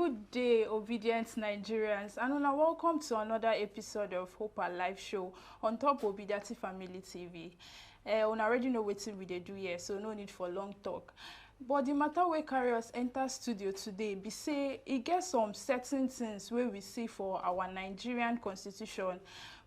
Good day, obedient Nigerians, and welcome to another episode of Hope Alive Show on top of Obidati Family TV. Una already know what we do here, so no need for long talk. But the matter wey carry us enter studio today be say e get some certain things wey we see for our Nigerian constitution,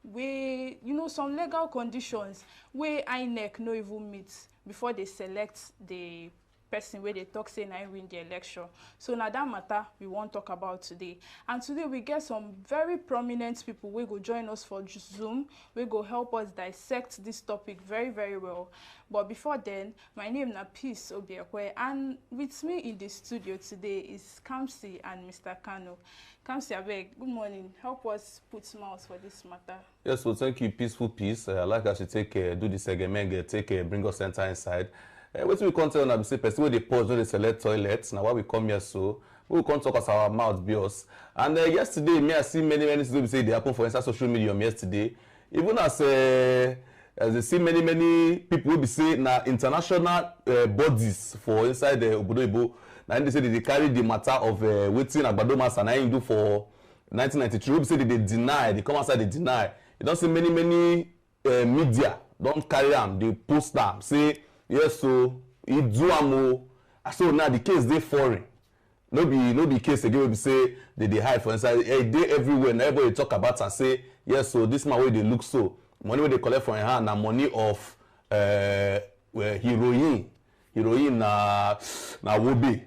wey some legal conditions wey INEC no even meet before they select the person where they talk say na win the election. So now that matter we want talk about today. And today we get some very prominent people wey go join us for Zoom. We go help us dissect this topic very, very well. But before then, my name is Peace Obiekwe, and with me in the studio today is Kamsi and Mr. Kano. Kamsi, abeg, good morning. Help us put mouth for this matter. Yes, well, thank you, Peaceful Peace. I like that you do this segment, bring us center inside. What we can't tell now, say person where they pause when they select toilets. Now why we come here so we can't talk as our mouth be us. And yesterday, me I see many things say they happen for inside social media yesterday. Even as they see many people will be saying now international bodies for inside the Obodo Ibo. Now they say they carry the matter of waiting Agbado Mas and I do for 1993. We say they deny, they come outside they deny. You don't see many media don't carry them, they post them, say yes, so he do amo. So now the case they foreign. No be case again. We say they hide for inside. They everywhere. And everybody talk about and say yes. So this man way they look so money where they collect from your hand and money of heroin na wobe.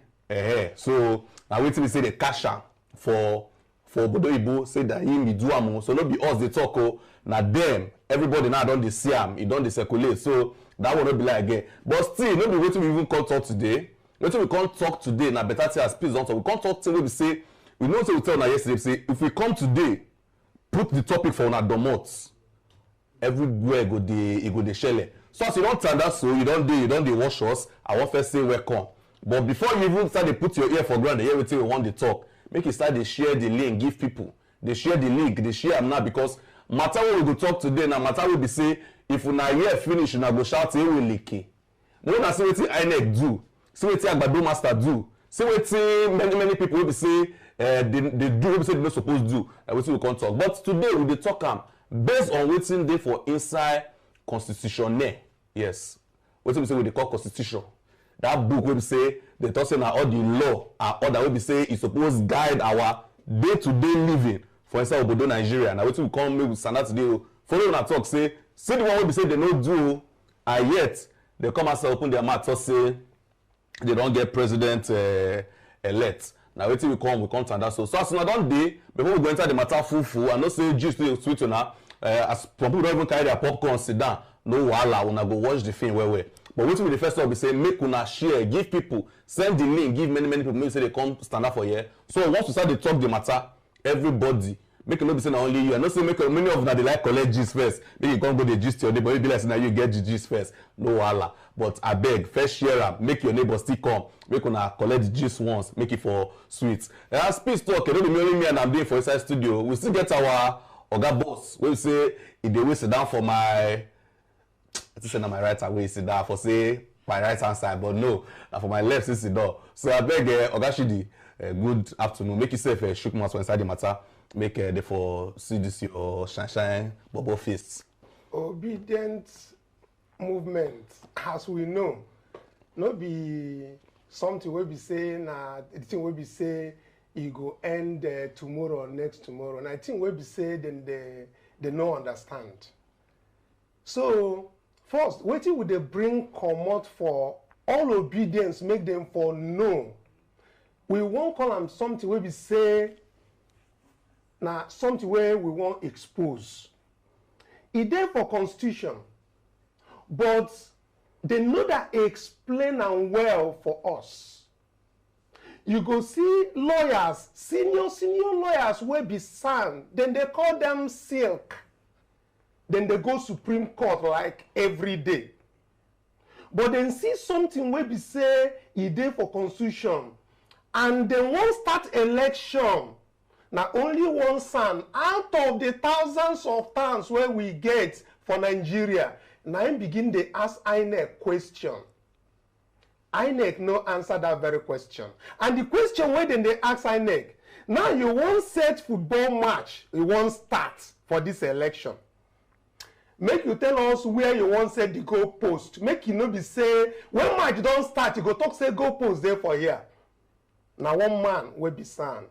So now wait till we say the cash am for Obodo Ibo say that him be do amo. So no be us they talk oh. Now them everybody now don't they see am. It don't they circulate. So that will not be like again. But still, no be waiting we even can't talk today. Waiting we can't talk today. Now better tell us please don't talk. We can't talk till we say we know say we tell now yesterday say if we come today, put the topic for our domots. Everywhere go the shell. So as you don't turn that so you don't they wash us. I want first say welcome. But before you even start to put your ear for ground, the everything we want to talk. Make you start to share the link, give people. They share the link, they share them now because matter what we go talk today now matter will be say if una hear finish una go shout say we leaky. When I see wetin INEC do, see wetin Agbado Master do, see wetin many people will be say they do what say they no suppose do, wetin we can't talk. But today we dey talk am based on wetin dey for inside constitution. Yes, wetin we say we dey call constitution. That book wey be say they talk say na all the law and order wey be say e suppose guide our day-to-day living for inside Obodo Nigeria. Na wetin we come make we stand out today. Follow una talk say the one wey be say they no do and yet they come outside open their mouth talk say they don't get president elect. Now wetin we come to that so as una don dey before we go enter the matter full and no say gist dey sweet una as some people don't even carry their popcorn sit down no wahala una go watch the film well. But wetin we the first one be say make una share, give people, send the link, give many people maybe say they come stand up for here. So once we start to talk the matter, everybody make it not be say na only you. I know say make many of them they like collect gist first. Make you can't go the gist your neighbor. You be like say now you get the gist first. No wahala. But I beg, first share am. Make your neighbor still come. Make una collect the gist once. Make it for sweet. And as peace talk, don't be only me and I'm doing for inside studio. We still get our Oga boss. We say if they will sit down for my, I think say na my right hand way sit down for say my right hand side, but no, na for my left sit down. So I beg Oga Shidi, good afternoon. Make yourself shook mouth for inside the matter. Make the for see this your shine bubble face. Obedient movement, as we know, not be something we be saying. The thing we be say it go end tomorrow or next tomorrow. And I think we be say then they no understand. So first, waiting would they bring comot for all obedience, make them for no. We won't call them something we be say. Now, something where we want expose. It there for constitution, but they know that explain and well for us. You go see lawyers, senior lawyers will be signed, then they call them silk. Then they go Supreme Court like every day. But then see something where be say it there for constitution, and they won't start election. Now only one son out of the thousands of towns where we get for Nigeria. Now I begin to ask INEC question. INEC no answer that very question. And the question where then they ask INEC, Now you won't set football match, you won't start for this election. Make you tell us where you won't set the goal post. Make you no be say, when match don't start, you go talk say goal post there for here. Now one man will be son,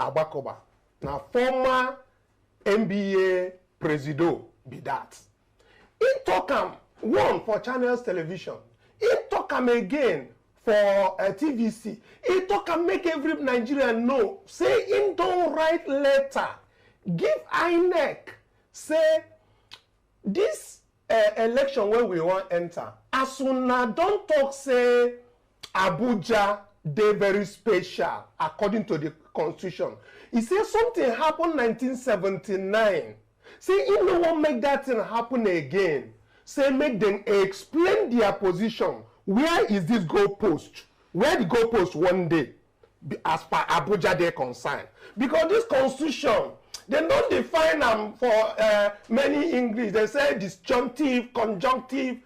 Abakoba. Now former NBA presido be that. He talk am one for Channels Television. He talk am again for TVC. He talk am make every Nigerian know. Say he don't write letter. Give INEC. Say this election where we want enter. As una don't talk say Abuja they very special according to the constitution. He says something happened 1979. Say he no one make that thing happen again. Say make them explain their position. Where is this goalpost? Where the goalpost one day as far Abuja they concerned? Because this constitution, they don't define them for many English. They say disjunctive, conjunctive.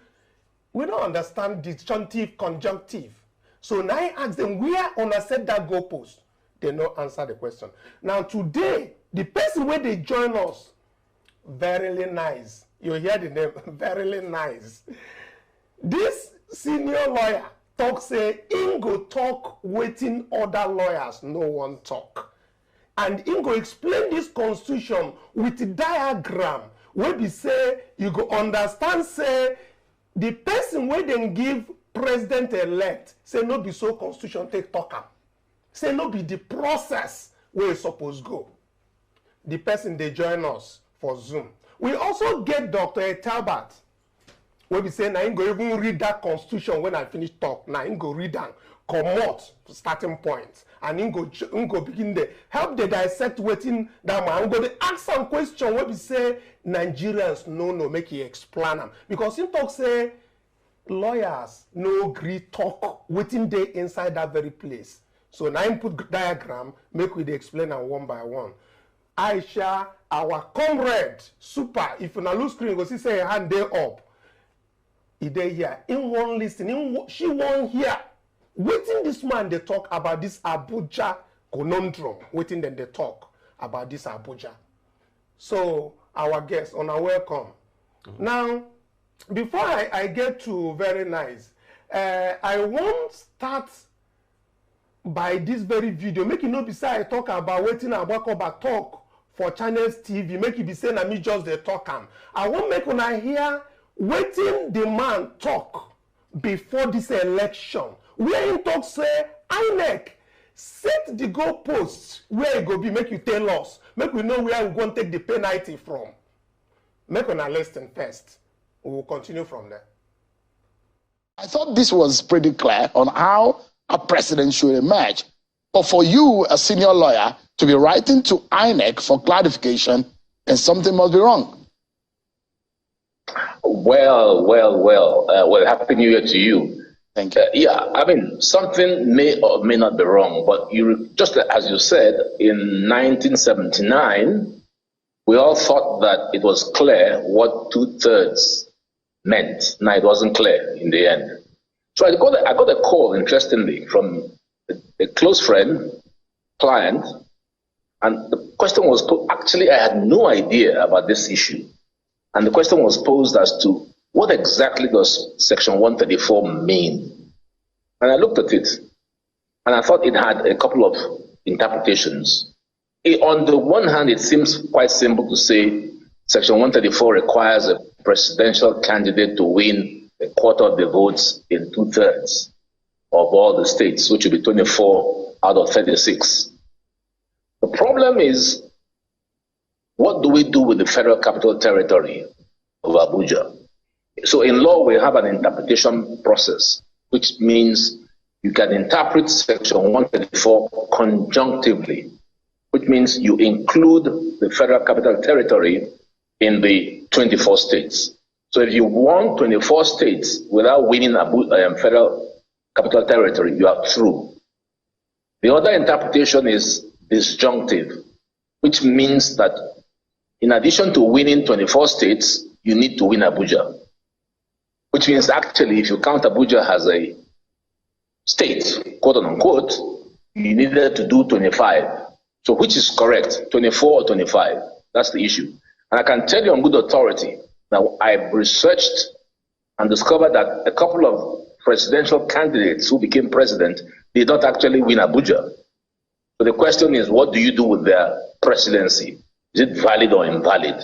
We don't understand disjunctive, conjunctive. So now I ask them, where on I set that goalpost? They don't answer the question. Now today, the person where they join us, very nice. You hear the name, very nice. This senior lawyer talk say, Ingo talk waiting other lawyers, no one talk. And Ingo explain this constitution with the diagram where we say, you go understand, say, the person where they give president-elect, say no be so constitution take talk am. Say no be the process where it's supposed go. The person they join us for Zoom. We also get Dr. Talbot, where we say, now I'm going to even read that constitution when I finish talk. Now I'm going to read and come out to starting point. And I'm going to begin to help the dissect waiting that man. I'm going to ask some question where we say, Nigerians, no, make you explain them. Because him talk say, lawyers no agree talk waiting day inside that very place. So now I put diagram, make we explain them one by one. Aisha, our comrade, super. If you now lose screen, go see say hand there up. He dey here. In one listen, she won't hear. Waiting this man they talk about this Abuja conundrum. Waiting then they talk about this Abuja. So our guests, on our welcome. Now, before I get to very nice, I won't start by this very video. Make it not be say I talk about waiting about talk for Channels TV. Make it be saying I me just the talk am. I won't make when I hear waiting the man talk before this election. Where he talk say INEC set the goalposts where it go be. Make you tell us. Make we know where we going to take the penalty from. Make on a listen first. We will continue from there. I thought this was pretty clear on how a president should emerge. But for you, a senior lawyer, to be writing to INEC for clarification, then something must be wrong. Well, Happy New Year to you. Thank you. Yeah, I mean, something may or may not be wrong, but just as you said, in 1979, we all thought that it was clear what 2/3 meant. Now, it wasn't clear in the end. So I got a call, interestingly, from a close friend, client, and the question was, actually, I had no idea about this issue. And the question was posed as to, what exactly does Section 134 mean? And I looked at it, and I thought it had a couple of interpretations. On the one hand, it seems quite simple to say Section 134 requires a presidential candidate to win a quarter of the votes in 2/3 of all the states, which would be 24 out of 36. The problem is, what do we do with the Federal Capital Territory of Abuja? So in law, we have an interpretation process, which means you can interpret Section 134 conjunctively, which means you include the Federal Capital Territory in the 24 states. So if you won 24 states without winning Federal Capital Territory, you are through. The other interpretation is disjunctive, which means that in addition to winning 24 states, you need to win Abuja. Which means actually, if you count Abuja as a state, quote unquote, you needed to do 25. So which is correct, 24 or 25? That's the issue. And I can tell you on good authority, now I've researched and discovered that a couple of presidential candidates who became president did not actually win Abuja. So the question is, what do you do with their presidency? Is it valid or invalid?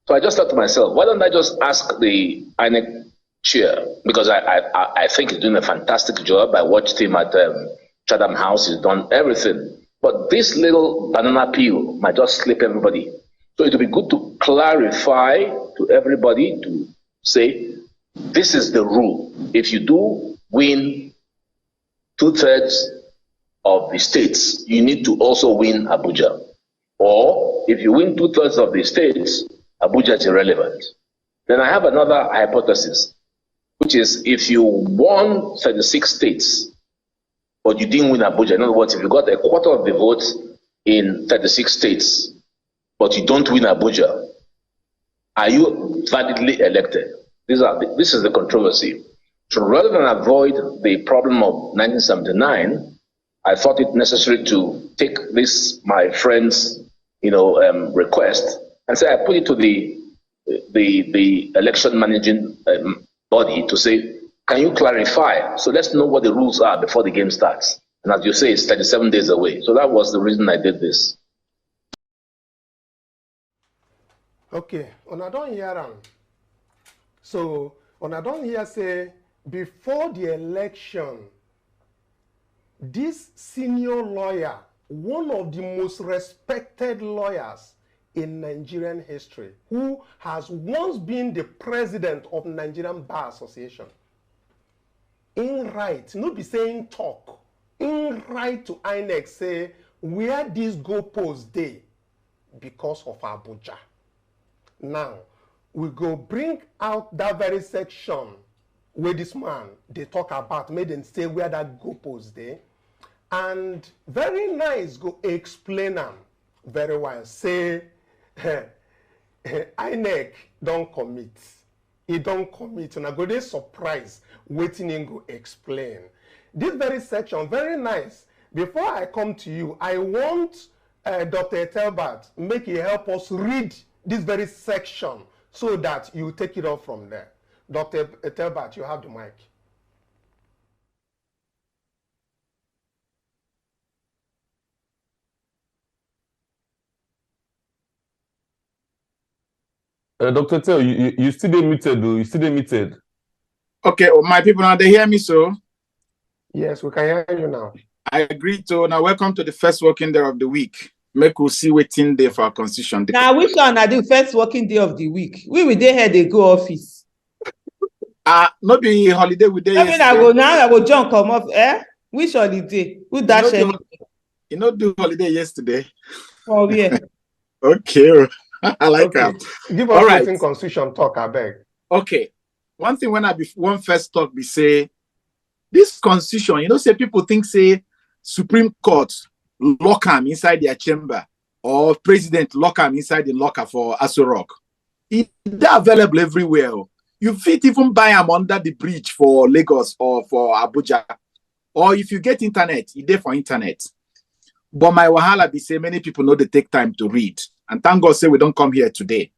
So I just thought to myself, why don't I just ask the INEC chair, because I think he's doing a fantastic job. I watched him at Chatham House. He's done everything. But this little banana peel might just slip everybody. So it would be good to clarify to everybody to say, this is the rule. If you do win 2/3 of the states, you need to also win Abuja. Or if you win 2/3 of the states, Abuja is irrelevant. Then I have another hypothesis, which is if you won 36 states, but you didn't win Abuja. In other words, if you got a quarter of the votes in 36 states, but you don't win Abuja, are you validly elected? This is the controversy. So rather than avoid the problem of 1979, I thought it necessary to take this, my friend's, request, and say I put it to the election managing body to say, can you clarify? So let's know what the rules are before the game starts. And as you say, it's 37 days away. So that was the reason I did this. Okay, I don't hear am. So I don't hear say before the election, this senior lawyer, one of the most respected lawyers in Nigerian history, who has once been the president of Nigerian Bar Association, in right, not be saying talk, in right to INEC say where this goalpost dey because of Abuja. Now, we go bring out that very section where this man they talk about, made them say where that goalpost dey, and very nice go explain them very well. Say INEC don't commit. He don't commit. And I go dey surprise waiting him go explain. This very section, very nice. Before I come to you, I want Dr. Telbert make he help us read this very section so that you take it off from there. Dr. Telbert, you have the mic. Dr. Tel, you still dey muted, though. You still dey muted. Okay, well, my people, now they hear me, so? Yes, we can hear you now. I agree to. Now, welcome to the first working day of the week. Make we see waiting day for our constitution. Now, which one are the first working day of the week? We will dey here, they go office. Not be holiday with day. I mean, I go jump come up. Which holiday? Who dash anything? You know, do holiday yesterday. Oh, yeah. Okay. I like that. Give us waiting constitution talk, I beg. Okay. One thing when I be one first talk, be say, this constitution, say people think, say, Supreme Court lock them inside their chamber, or president lock them inside the locker for Aso Rock. It's available everywhere. You fit even buy them under the bridge for Lagos or for Abuja. Or if you get internet, it's there for internet. But my wahala be say many people know they take time to read. And thank God say we don't come here today.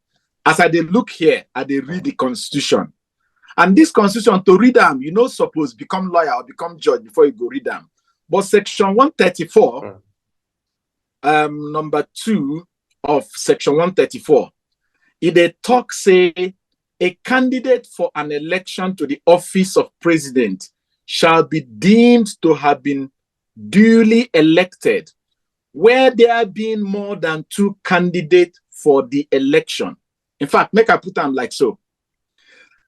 As I dey look here, I dey read the constitution. And this constitution, to read them, suppose become lawyer or become judge before you go read them. But section 134, number 2 of section 134, it talk say a candidate for an election to the office of president shall be deemed to have been duly elected where there have been more than 2 candidates for the election. In fact, make I put them like so.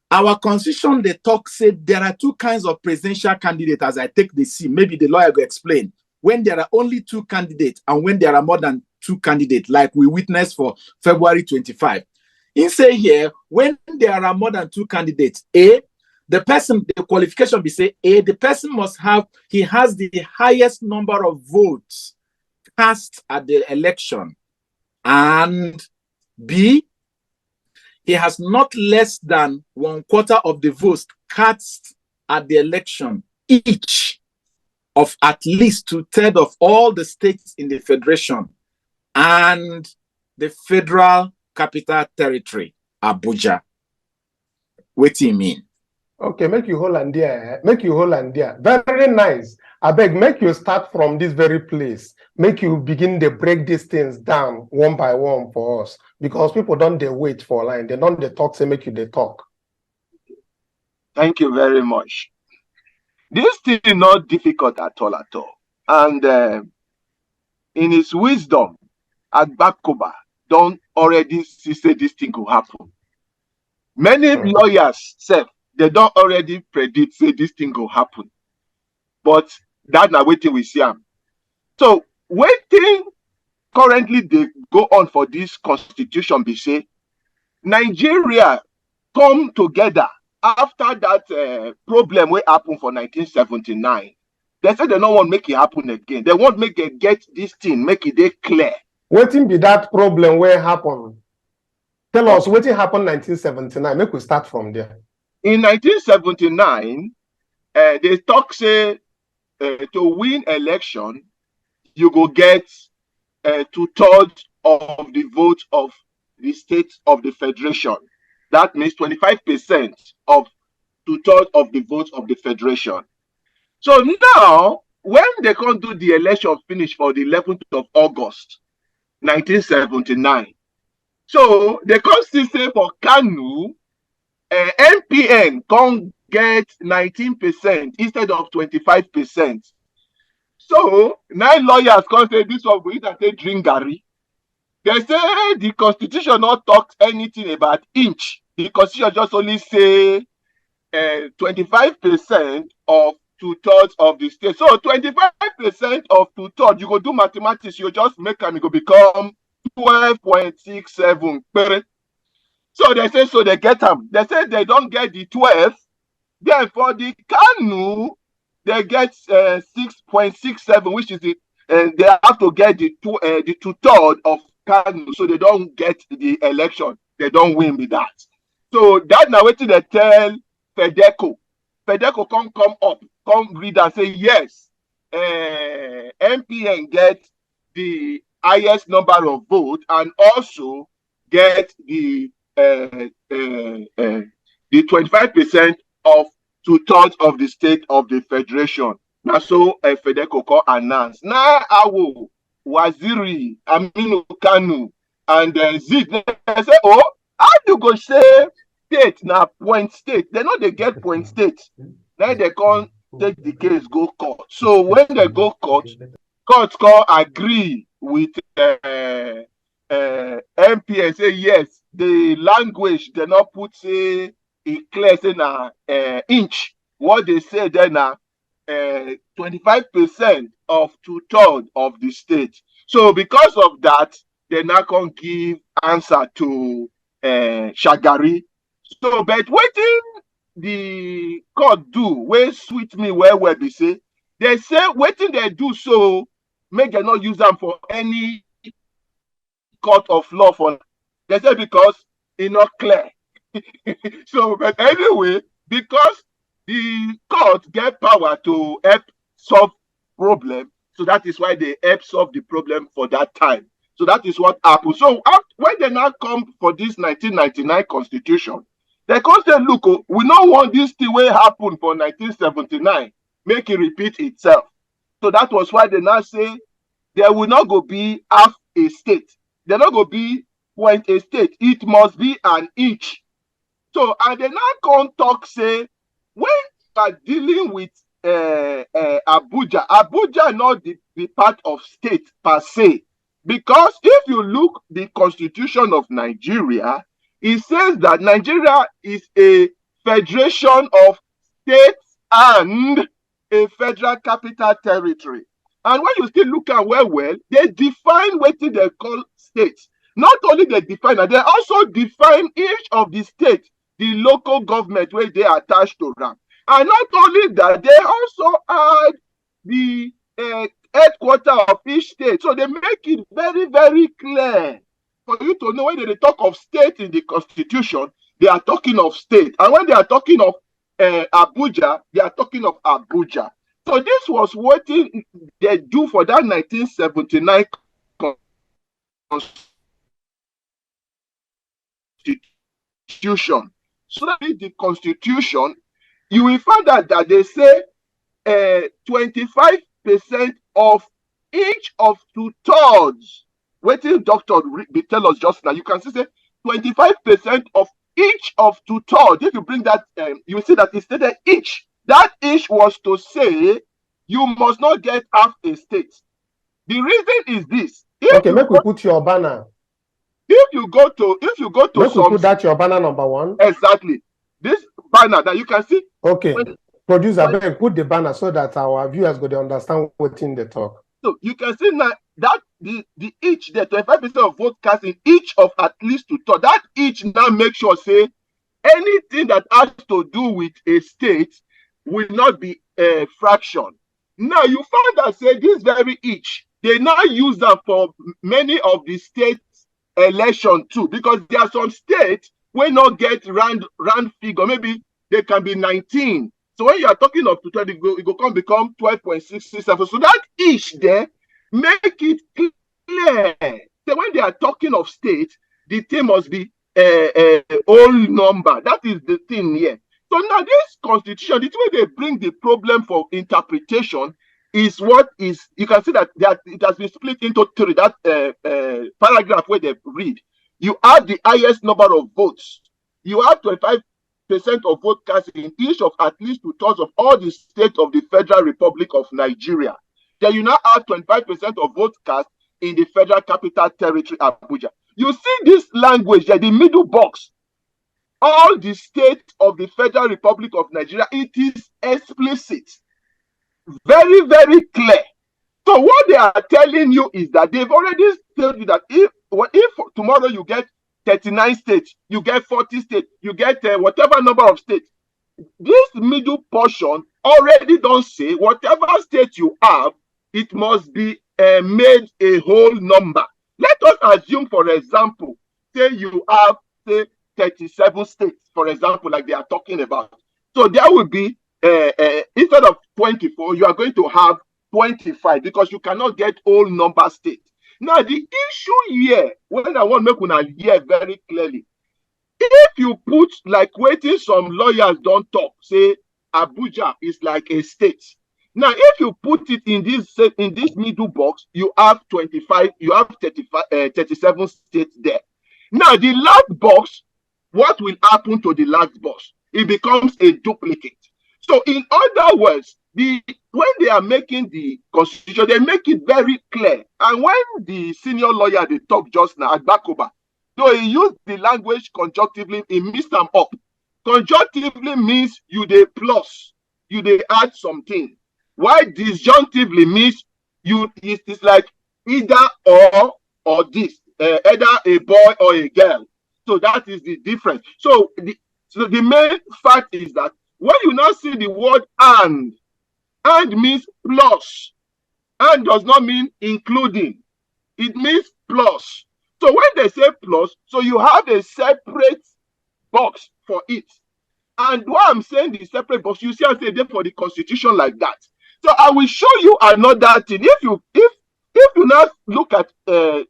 Our constitution, they talk, say there are 2 kinds of presidential candidates as I take the see. Maybe the lawyer will explain. When there are only 2 candidates and when there are more than 2 candidates, like we witnessed for February 25. He say here, when there are more than 2 candidates, the qualification be say, the person must have, he has the highest number of votes cast at the election, and B, he has not less than 1/4 of the votes cast at the election each. of at least 2/3 of all the states in the federation and the federal capital territory, Abuja. What do you mean? Okay, make you hold and there. Make you hold and there. Very nice. I beg, make you start from this very place. Make you begin to break these things down one by one for us. Because people don't they wait for line. They don't they talk, say make you they talk. Thank you very much. This thing is not difficult at all. And in his wisdom, Agbakoba don't already see say this thing will happen. Many lawyers say they don't already predict say this thing will happen. But that's not waiting we see them. So waiting currently they go on for this constitution be say Nigeria come together after that problem wey happen for 1979. They say they don't want to make it happen again. They want make it get this thing, make it dey clear. Waiting be that problem where happen. Tell us what happened 1979. Make we start from there. In 1979, they talk say to win election, you go get 2/3 of the vote of the state of the federation. That means 25% of 2/3 of the vote of the federation. So now, when they can't do the election finish for the 11th of August, 1979, so they can't still say for Kanu, NPN can't get 19% instead of 25%. So 9 lawyers can't say this one will either take drink Gary. They say the constitution not talk anything about inch. The constitution just only say 25% of 2/3 of the state. So 25% of 2/3, you go do mathematics, you just make them, it go become 12.67. So they say, so they get them. They say they don't get the 12. Then for the Kanu, they get 6.67, which is the they have to get the 2/3 of Kanu, so they don't get the election. They don't win with that. So that now what they tell Fedeco. Fedeco come up, come read and say yes. MPN get the highest number of votes and also get the 25% of 2/3 of the state of the federation. Now so Fedeco come announce. Now Awo, Waziri, Aminu Kanu, and Zid they say, oh, how you go say state now point state? They know they get point state. Then they can't take the case go court. So when they go court can agree with MP and say yes, the language they not put say it clear say na inch. What they say then na 25% of 2/3 of the state. So because of that, they now can't give answer to Shagari. So but waiting the court do wey sweet me well be say they say waiting they do so make them not use them for any court of law for they say because it's not clear. So but anyway, because the court get power to help solve problem, so that is why they help solve the problem for that time. So that is what happened. So when they now come for this 1999 constitution, they come say, look, we don't want this thing wey happen for 1979, make it repeat itself. So that was why they now say there will not go be half a state. There not go be point a state. It must be an inch. So and they now come talk say when you are dealing with Abuja, Abuja not the part of state per se. Because if you look the constitution of Nigeria, it says that Nigeria is a federation of states and a federal capital territory. And when you still look at well, they define what they call states. Not only they define, they also define each of the states, the local government where they are attached to them. And not only that, they also add the headquarters of each state. So they make it very, very clear for you to know when they talk of state in the constitution, they are talking of state. And when they are talking of Abuja, they are talking of Abuja. So this was what they do for that 1979 constitution. So that in the constitution, you will find out that they say 25% of each of 2/3. What the doctor tell us just now, you can see say 25% of each of 2/3. If you bring that, you will see that it stated each. That each was to say you must not get half a state. The reason is this. Okay, make we put your banner. If you go to make we put that your banner number 1. Exactly. This banner that you can see. Okay. Producer, better put the banner so that our viewers go to understand what's in the talk. So you can see now that the each, the 25% of vote cast in each of at least 2/3. That each now make sure say anything that has to do with a state will not be a fraction. Now you find that say this very each, they now use that for many of the states election too, because there are some states will not get round figure. Maybe they can be 19. So when you are talking of 20, it will become 12.667. So that each there make it clear. So when they are talking of state, the thing must be a whole number. That is the thing here. So now this constitution, the way they bring the problem for interpretation is what is, you can see that it has been split into 3. That paragraph where they read, you have the highest number of votes. You have 25% of vote cast in each of at least 2/3 of all the states of the Federal Republic of Nigeria. Then you now have 25% of vote cast in the Federal Capital Territory, Abuja. You see this language there, the middle box. All the states of the Federal Republic of Nigeria, it is explicit. Very, very clear. So what they are telling you is that they've already told you that if tomorrow you get 39 states, you get 40 states, you get whatever number of states, this middle portion already don't say whatever state you have, it must be made a whole number. Let us assume, for example, say you have, say, 37 states, for example, like they are talking about. So there will be, instead of 24, you are going to have 25 because you cannot get whole number states. Now, the issue here, when I want to make una hear very clearly, if you put, like waiting some lawyers don't talk, say Abuja is like a state. Now, if you put it in this middle box, you have 25, you have 37 states there. Now, the last box, what will happen to the last box? It becomes a duplicate. So, in other words, when they are making the constitution, they make it very clear. And when the senior lawyer they talk just now, Agbakoba, so he used the language conjunctively, he mixed them up. Conjunctively means you they plus, you they add something. While disjunctively means it's like either or this, either a boy or a girl. So that is the difference. So the main fact is that when you now see the word and means plus, and does not mean including, it means plus. So when they say plus, so you have a separate box for it. And what I'm saying, the separate box, you see I say there for the constitution like that. So I will show you another thing. If you now look at the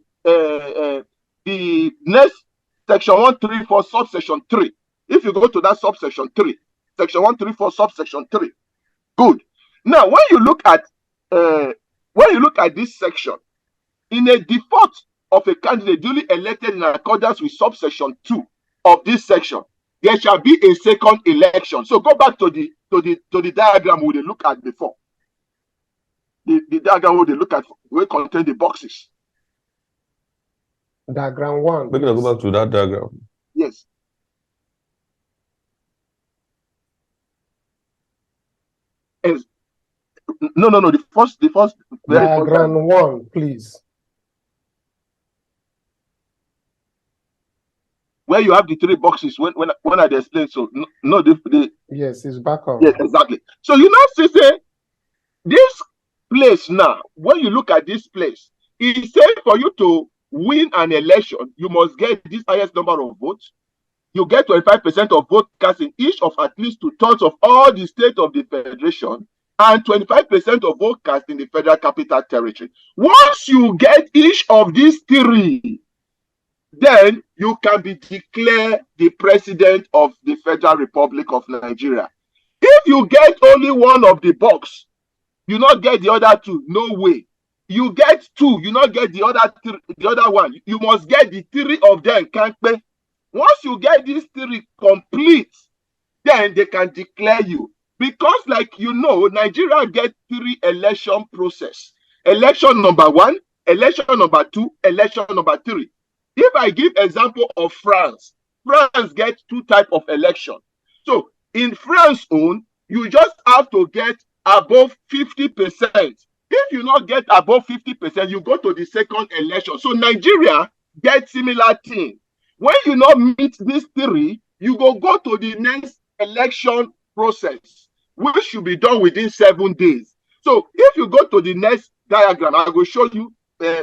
next section 134 subsection 3, if you go to that subsection 3, section 134 subsection 3, good. Now when you look at this section, in a default of a candidate duly elected in accordance with subsection 2 of this section, there shall be a second election. So go back to the diagram we look at before. The diagram we look at will contain the boxes. Diagram 1. We're gonna go back to that diagram. Yes. No. The first. Diagram 1, please. Where you have the 3 boxes when I explain. So no, yes, it's back up. Yes, exactly. So you now say this place now. When you look at this place, it says for you to win an election, you must get this highest number of votes. You get 25% of vote cast in each of at least 2/3 of all the states of the federation, and 25% of vote cast in the Federal Capital Territory. Once you get each of these three, then you can be declared the president of the Federal Republic of Nigeria. If you get only one of the box, you not get the other two, no way. You get two, you not get the other one. You must get the three of them, can't pay. Once you get these three complete, then they can declare you. Because, like you know, Nigeria get three election process. Election number 1, election number 2, election number 3. If I give example of France, France gets 2 types of election. So in France own, you just have to get above 50%. If you not get above 50%, you go to the second election. So Nigeria gets similar thing. When you not meet these three, you go to the next election process, which should be done within 7 days. So if you go to the next diagram, I will show you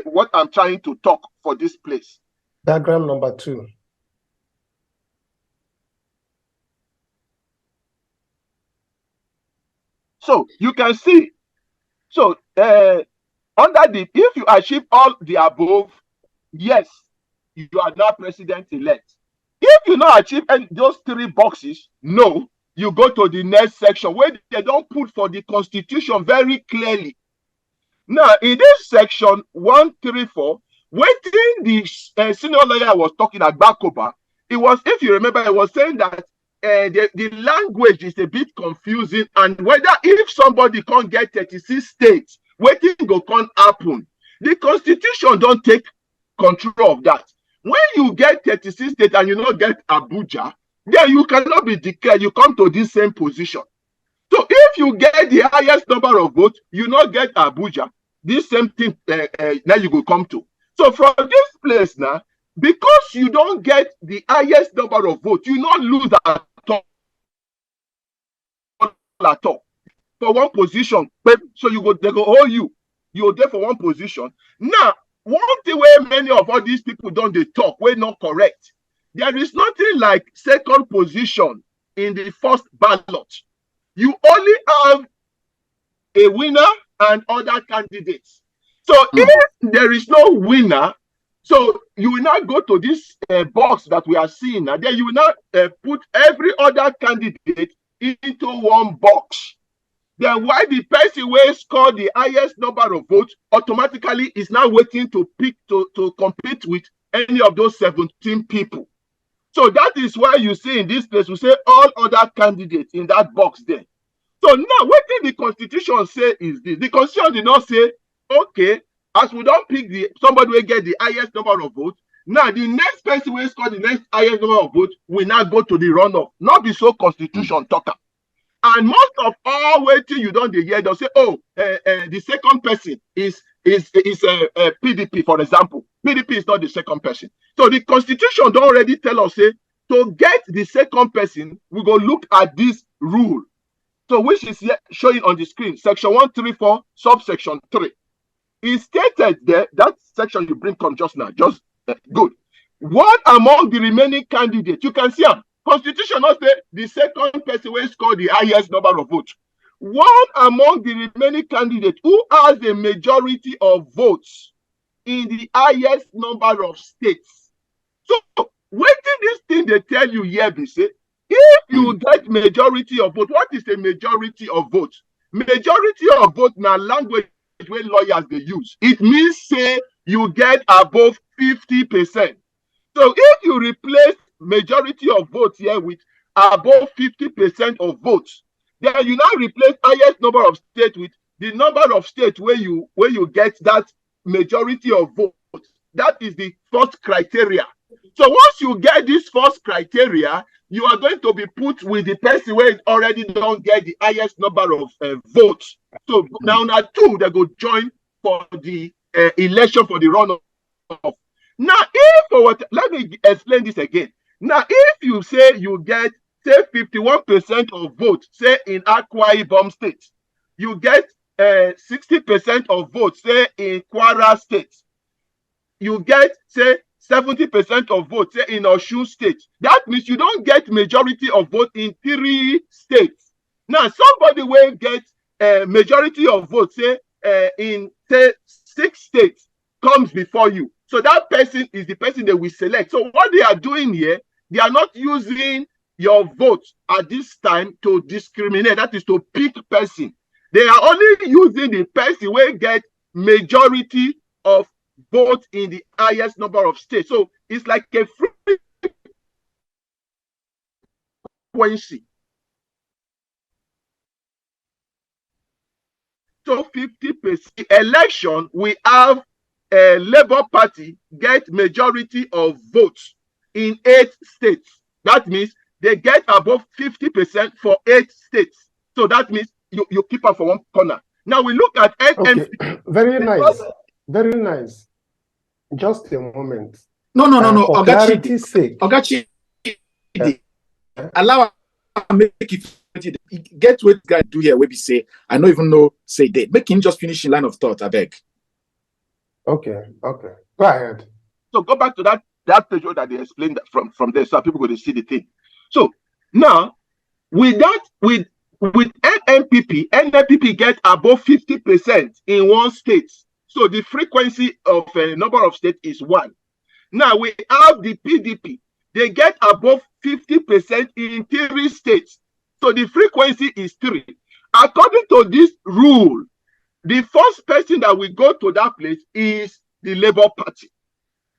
what I'm trying to talk for this place. Diagram number 2. So you can see, so if you achieve all the above, yes, you are now president-elect. If you not achieve those 3 boxes, no, you go to the next section where they don't put for the constitution very clearly. Now, in this section 134, when the senior lawyer was talking at Bakoba, it was, if you remember, it was saying that the language is a bit confusing, and whether if somebody can't get 36 states, waiting go can't happen. The constitution don't take control of that. When you get 36 states and you not get Abuja, then you cannot be declared. You come to this same position. So if you get the highest number of votes, you not get Abuja, this same thing now you go come to. So from this place now, because you don't get the highest number of votes, you not lose at all. For one position, so they go hold you. You're there for one position. Now, one thing where many of all these people don't they talk, we're not correct. There is nothing like second position in the first ballot. You only have a winner and other candidates. So if there is no winner, so you will not go to this box that we are seeing now. Then you will not put every other candidate into one box. Then why the person will score the highest number of votes automatically is now waiting to pick to compete with any of those 17 people. So that is why you see in this place, we say all other candidates in that box there. So now what did the constitution say is this? The constitution did not say, okay, as we don't pick somebody will get the highest number of votes, now the next person will score the next highest number of votes will now go to the runoff. Not be so constitution talker. And most of all waiting you don't hear, they'll say, oh, the second person is PDP, for example. PDP is not the second person. So the constitution don't already tell us, say, to get the second person, we go look at this rule. So which is here showing on the screen, section 134, subsection 3. It stated there, that section you bring from just now, just good. What among the remaining candidates, you can see them. Constitution not say the second person will score the highest number of votes. One among the remaining candidates who has a majority of votes in the highest number of states. So, waiting this thing they tell you here, they say, if you get majority of vote, what is a majority of vote? Majority of vote now language where lawyers they use. It means say you get above 50%. So if you replace majority of votes here with above 50% of votes, then you now replace highest number of states with the number of states where you get that majority of votes. That is the first criteria. So once you get this first criteria, you are going to be put with the person where already don't get the highest number of votes. So now 2 they go join for the election for the runoff. Now, let me explain this again. Now, if you say you get, say, 51% of votes, say, in Akwa Ibom State, you get 60% of votes, say, in Kwara State, you get, say, 70% of votes, say, in Osun State. That means you don't get majority of votes in 3 states. Now, somebody will get majority of votes, say in say 6 states, comes before you. So that person is the person they will select. So what they are doing here, they are not using your vote at this time to discriminate. That is to pick person. They are only using the person where get majority of votes in the highest number of states. So it's like a frequency. So 50% election, we have a Labour Party get majority of votes in 8 states. That means they get above 50% for 8 states. So that means you keep up for one corner. Now we look at NMP. Okay. Very nice. Very nice. Just a moment. No. For clarity's sake. Ogachi, allow make it get what guy do here. Where we say, I don't even know say date. Make him just finish in line of thought. I beg. Okay. Go ahead. So go back to that page that they explained from there, so people go to see the thing. So now with NMPP get above 50% in one state. So the frequency of a number of states is 1. Now we have the PDP. They get above 50% in 3 states. So the frequency is 3. According to this rule, the first person that will go to that place is the Labour Party,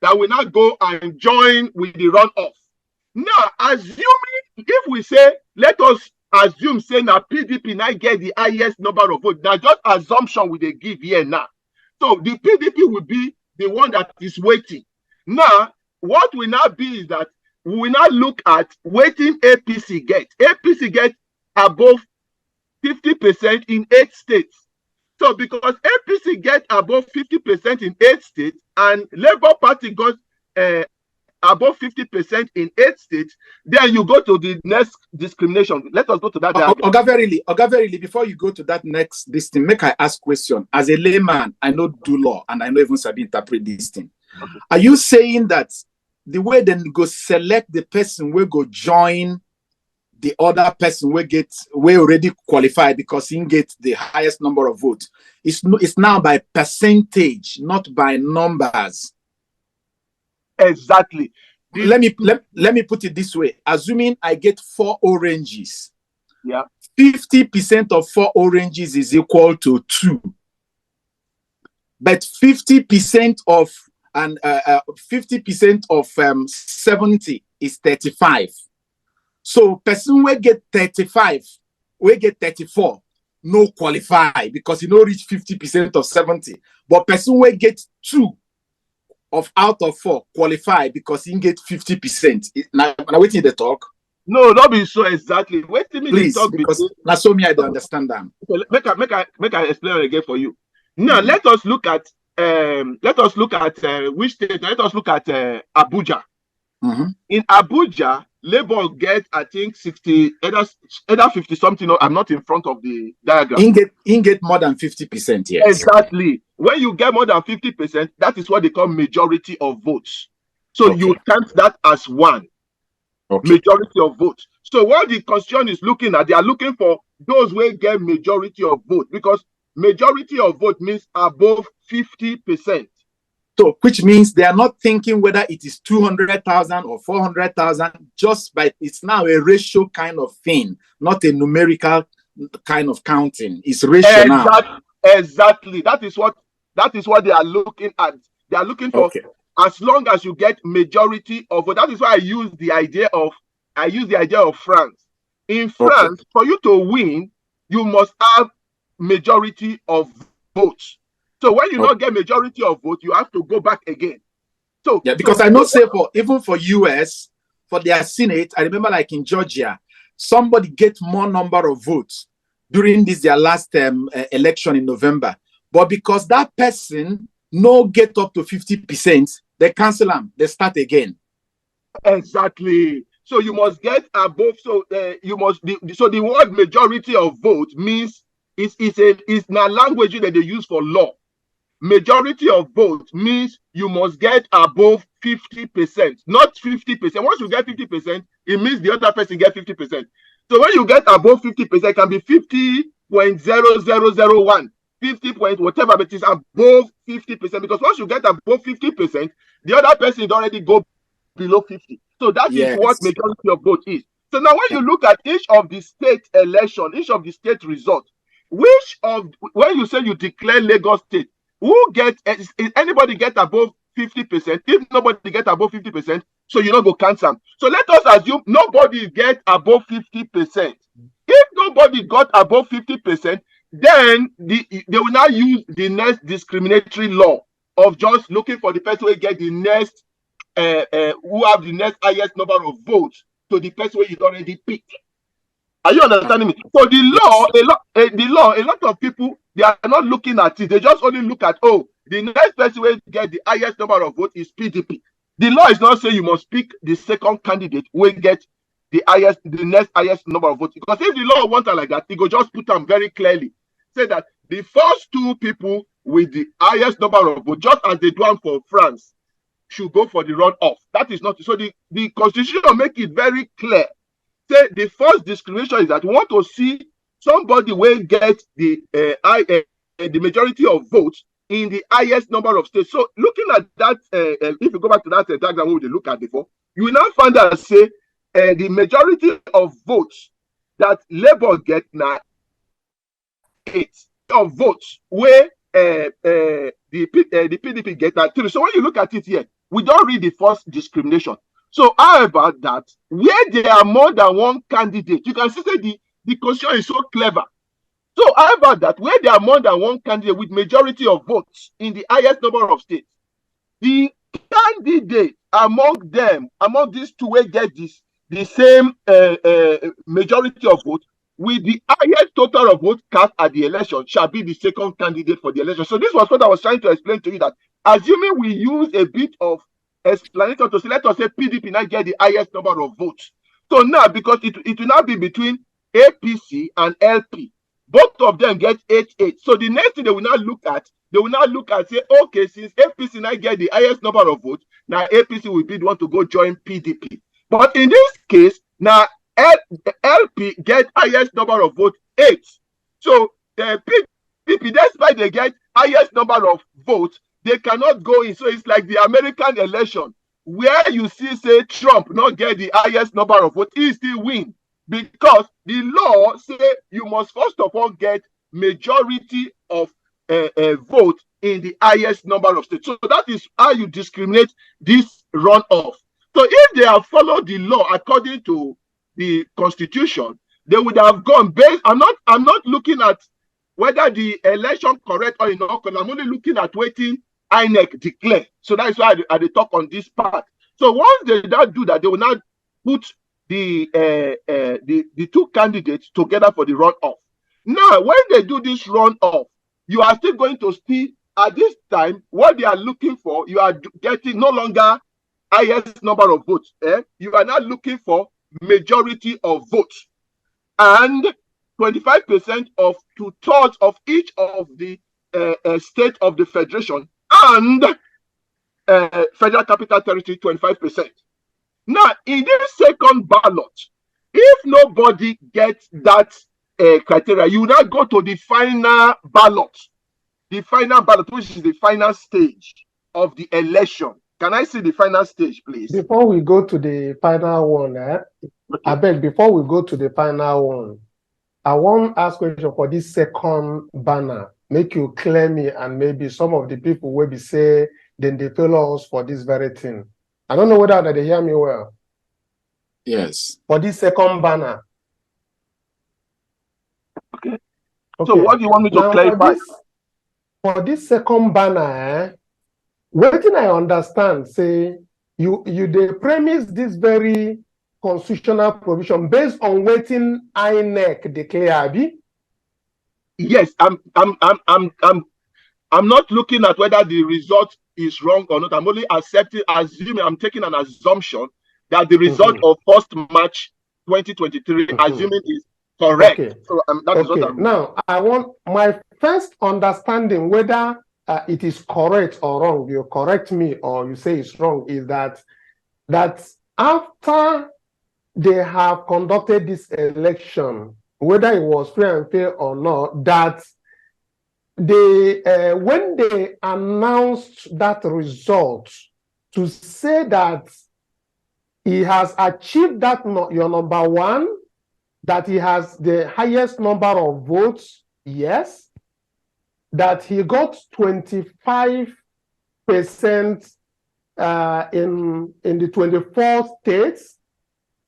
that will not go and join with the runoff. Now, assuming, if we say, let us assume, say, now PDP now get the highest number of votes. Now, just assumption we they give here now. So the PDP will be the one that is waiting. Now, what will now be is that we will now look at waiting APC get. APC get above 50% in 8 states. So because APC get above 50% in 8 states and Labour Party got above 50% in 8 states, then you go to the next discrimination. Let us go to that. Oga Verily, before you go to that next this thing, make I ask question. As a layman, I know do law and I know even sabi interpret this thing. Okay. Are you saying that the way then go select the person will go join the other person will already qualified because he get the highest number of votes? It's now by percentage, not by numbers. Exactly. Let me put it this way. Assuming I get 4 oranges. Yeah. 50% of 4 oranges is equal to 2. But 50% of 70 is 35. So person will get 35, will get 34, no qualify because you no reach 50% of 70. But person will get 2 out of 4 qualify because he get 50%. Now waiting the talk. No, not be so exactly. Wait till me. Please, talk because that's so me I don't understand them. Okay, make I explain it again for you. Now let us look at which state. Let us look at Abuja. In Abuja, Labour get, I think, 60, either 50 something. I'm not in front of the diagram. In get more than 50%. Yes. Exactly. When you get more than 50%, that is what they call majority of votes. So you count that as 1. Majority of votes. So what the constitution is looking at, they are looking for those who get majority of vote, because majority of vote means above 50%. So, which means they are not thinking whether it is 200,000 or 400,000, just by it's now a ratio kind of thing, not a numerical kind of counting. It's ratio now. Exactly. That is what they are looking at. They are looking for as long as you get majority of vote. That is why I use the idea of France. In France, for you to win, you must have majority of votes. So when you not get majority of vote, you have to go back again. So yeah, because I know say even for US, for their Senate, I remember like in Georgia, somebody get more number of votes during their last election in November. But because that person no get up to 50%, they cancel them, they start again. Exactly. So you must get above. So you must. So the word majority of vote means it's a language that they use for law. Majority of votes means you must get above 50%, not 50%. Once you get 50%, it means the other person get 50%. So when you get above 50%, it can be 50 50.0001, 50 point whatever, but it's above 50%, because once you get above 50%, the other person is already go below 50. So that is what majority of vote is. So now when you look at each of the state election, each of the state results, which of, when you say you declare Lagos State, who is anybody get above 50%? If nobody get above 50%, so you not go count them. So let us assume nobody get above 50%. If nobody got above 50%, then they will now use the next discriminatory law of just looking for the person who get the next, who have the next highest number of votes to the person who is already picked. Are you understanding me? So the law, a lot of people, they are not looking at it. They just only look at, oh, the next person who get the highest number of votes is PDP. The law is not saying you must pick the second candidate who get the next highest number of votes. Because if the law wants like that, it will just put them very clearly. Say that the first two people with the highest number of votes, just as they do for France, should go for the runoff. That is not so. The constitution make it very clear. Say the first discrimination is that we want to see somebody will get the majority of votes in the highest number of states. So looking at that, if you go back to that diagram we look at before, you will now find that say the majority of votes that Labour get now 8 of votes where the PDP get now 3. So when you look at it here, we don't read the first discrimination. So however that where there are more than one candidate, you can see that the constitution is so clever. So however that where there are more than one candidate with majority of votes in the highest number of states, the candidate among them, among these two will get the same majority of votes with the highest total of votes cast at the election shall be the second candidate for the election. So this was what I was trying to explain to you, that assuming we use a bit of explanation to say, let us say PDP now get the highest number of votes. So now, because it will now be between APC and LP, both of them get 8-8. So the next thing they will now look at, say, okay, since APC now get the highest number of votes, now APC will be the one to go join PDP. But in this case, now LP get highest number of votes, 8. So the PDP, despite they get highest number of votes, they cannot go in. So it's like the American election, where you see, say, Trump not get the highest number of votes, he still win. Because the law say you must first of all get majority of vote in the highest number of states. So that is how you discriminate this runoff. So if they have followed the law according to the constitution, they would have gone based. I'm not looking at whether the election correct or not, because I'm only looking at waiting INEC declare. So that is why I talk on this part. So once they don't do that, they will now put the two candidates together for the runoff. Now, when they do this runoff, you are still going to see at this time what they are looking for. You are getting no longer highest number of votes. You are now looking for majority of votes, and 25% of 2/3 of each of the state of the federation and federal capital territory 25%. Now, in this second ballot, if nobody gets that criteria, you now go to the final ballot. The final ballot, which is the final stage of the election. Can I see the final stage, please? Before we go to the final one, okay. I beg, before we go to the final one, I want to ask a question for this second banner. Make you clear me, and maybe some of the people will be say, then they follow us for this very thing. I don't know whether they hear me well. Yes. For this second banner. Okay. So what do you want me to now clarify? For this second banner, what I understand, say, you they premise this very constitutional provision based on waiting INEC declare, Abi? Yes, I'm not looking at whether the result is wrong or not. I'm only assuming, I'm taking an assumption that the result of 1st March 2023, assuming is correct. Okay. So that is what I'm now, I want my first understanding whether it is correct or wrong. You correct me or you say it's wrong, is that after they have conducted this election, whether it was fair and fair or not, that they when they announced that result, to say that he has achieved that, your number one, that he has the highest number of votes, yes, that he got 25% in the 24 states,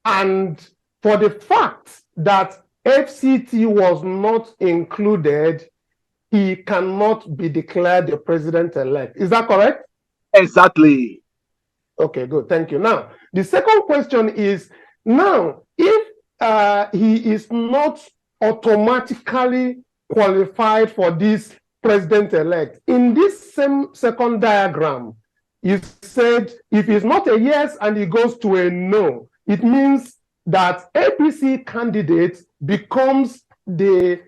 and for the fact that FCT was not included, he cannot be declared the president-elect. Is that correct? Exactly. Okay, good. Thank you. Now, the second question is, now, if he is not automatically qualified for this president-elect, in this same second diagram, you said if it's not a yes and he goes to a no, it means that APC candidate becomes the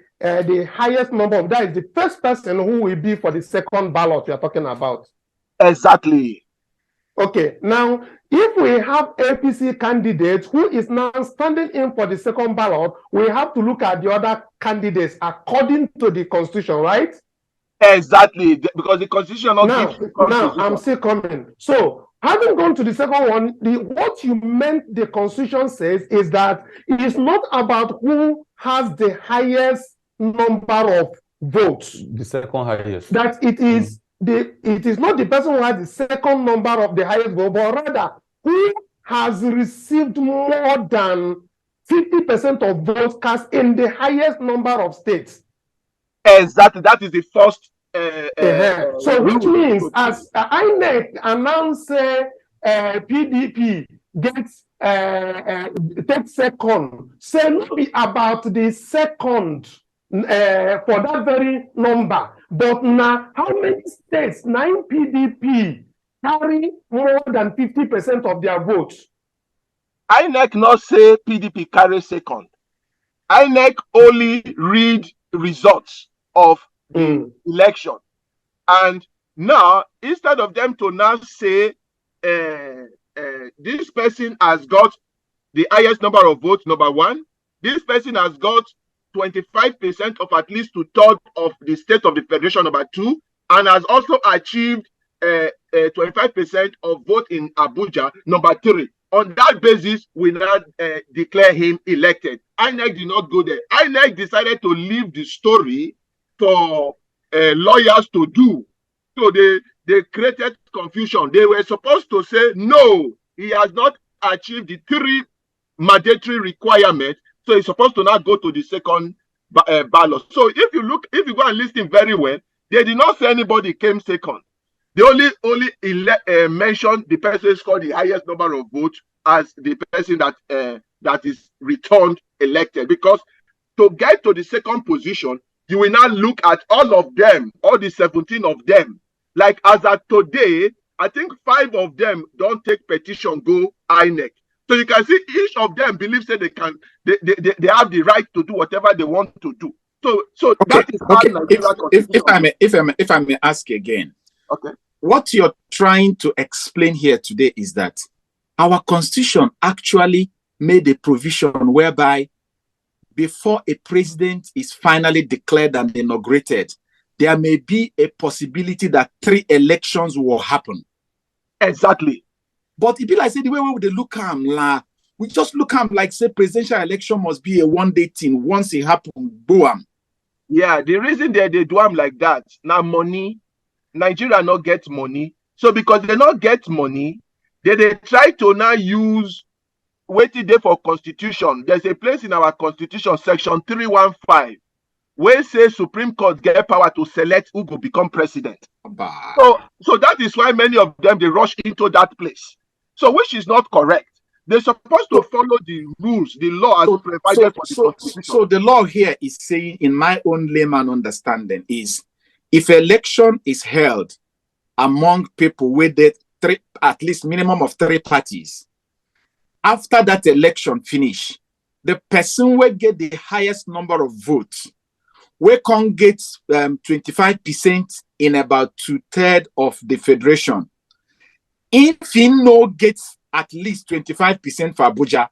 highest number of, that is the first person who will be for the second ballot we are talking about. Exactly. Okay, now, if we have APC candidate who is now standing in for the second ballot, we have to look at the other candidates according to the constitution, right? Exactly, because the constitution not now, gives now I'm still coming. So, having gone to the second one, what you meant the constitution says is that it is not about who has the highest number of votes. The second highest. That it is it is not the person who has the second number of the highest vote, but rather who has received more than 50% of votes cast in the highest number of states. Exactly, that is the first. So, which means as INEC announced PDP gets takes second, say not be about the second for that very number, but now how many states 9 PDP carry more than 50% of their votes? INEC not say PDP carry second. INEC only read results of the election, and now instead of them to now say this person has got the highest number of votes, number one, this person has got 25% of at least 2/3 of the state of the federation, number two, and has also achieved 25% of vote in Abuja, number three. On that basis, we now declare him elected. INEC did not go there. INEC decided to leave the story for lawyers to do. So they created confusion. They were supposed to say, no, he has not achieved the 3 mandatory requirements, so he's supposed to now go to the second ballot. So if you go and listen very well, they did not say anybody came second. They only mentioned the person who scored the highest number of votes as the person that is returned elected. Because to get to the second position, you will now look at all of them, all the 17 of them. Like as of today, I think 5 of them don't take petition, go INEC. So you can see each of them believes that they have the right to do whatever they want to do. So okay, that is how Nigeria if I may ask again. Okay. What you're trying to explain here today is that our constitution actually made a provision whereby before a president is finally declared and inaugurated, there may be a possibility that 3 elections will happen. Exactly. But it be like, say, the way we would look at them, we just look at them like, say, presidential election must be a one-day thing. Once it happens, boom. Yeah, the reason they do them like that, now money, Nigeria not get money. So because they not get money, they try to now use waiting there for constitution. There's a place in our constitution, section 315, where say Supreme Court get power to select who will become president. So that is why many of them, they rush into that place. So which is not correct. They're supposed to follow the rules, the law as provided for the constitution. So the law here is saying, in my own layman understanding, is if election is held among people with at least minimum of 3 parties, after that election finish, the person will get the highest number of votes, we can get 25% in about 2/3 of the federation. If he no gets at least 25% for Abuja,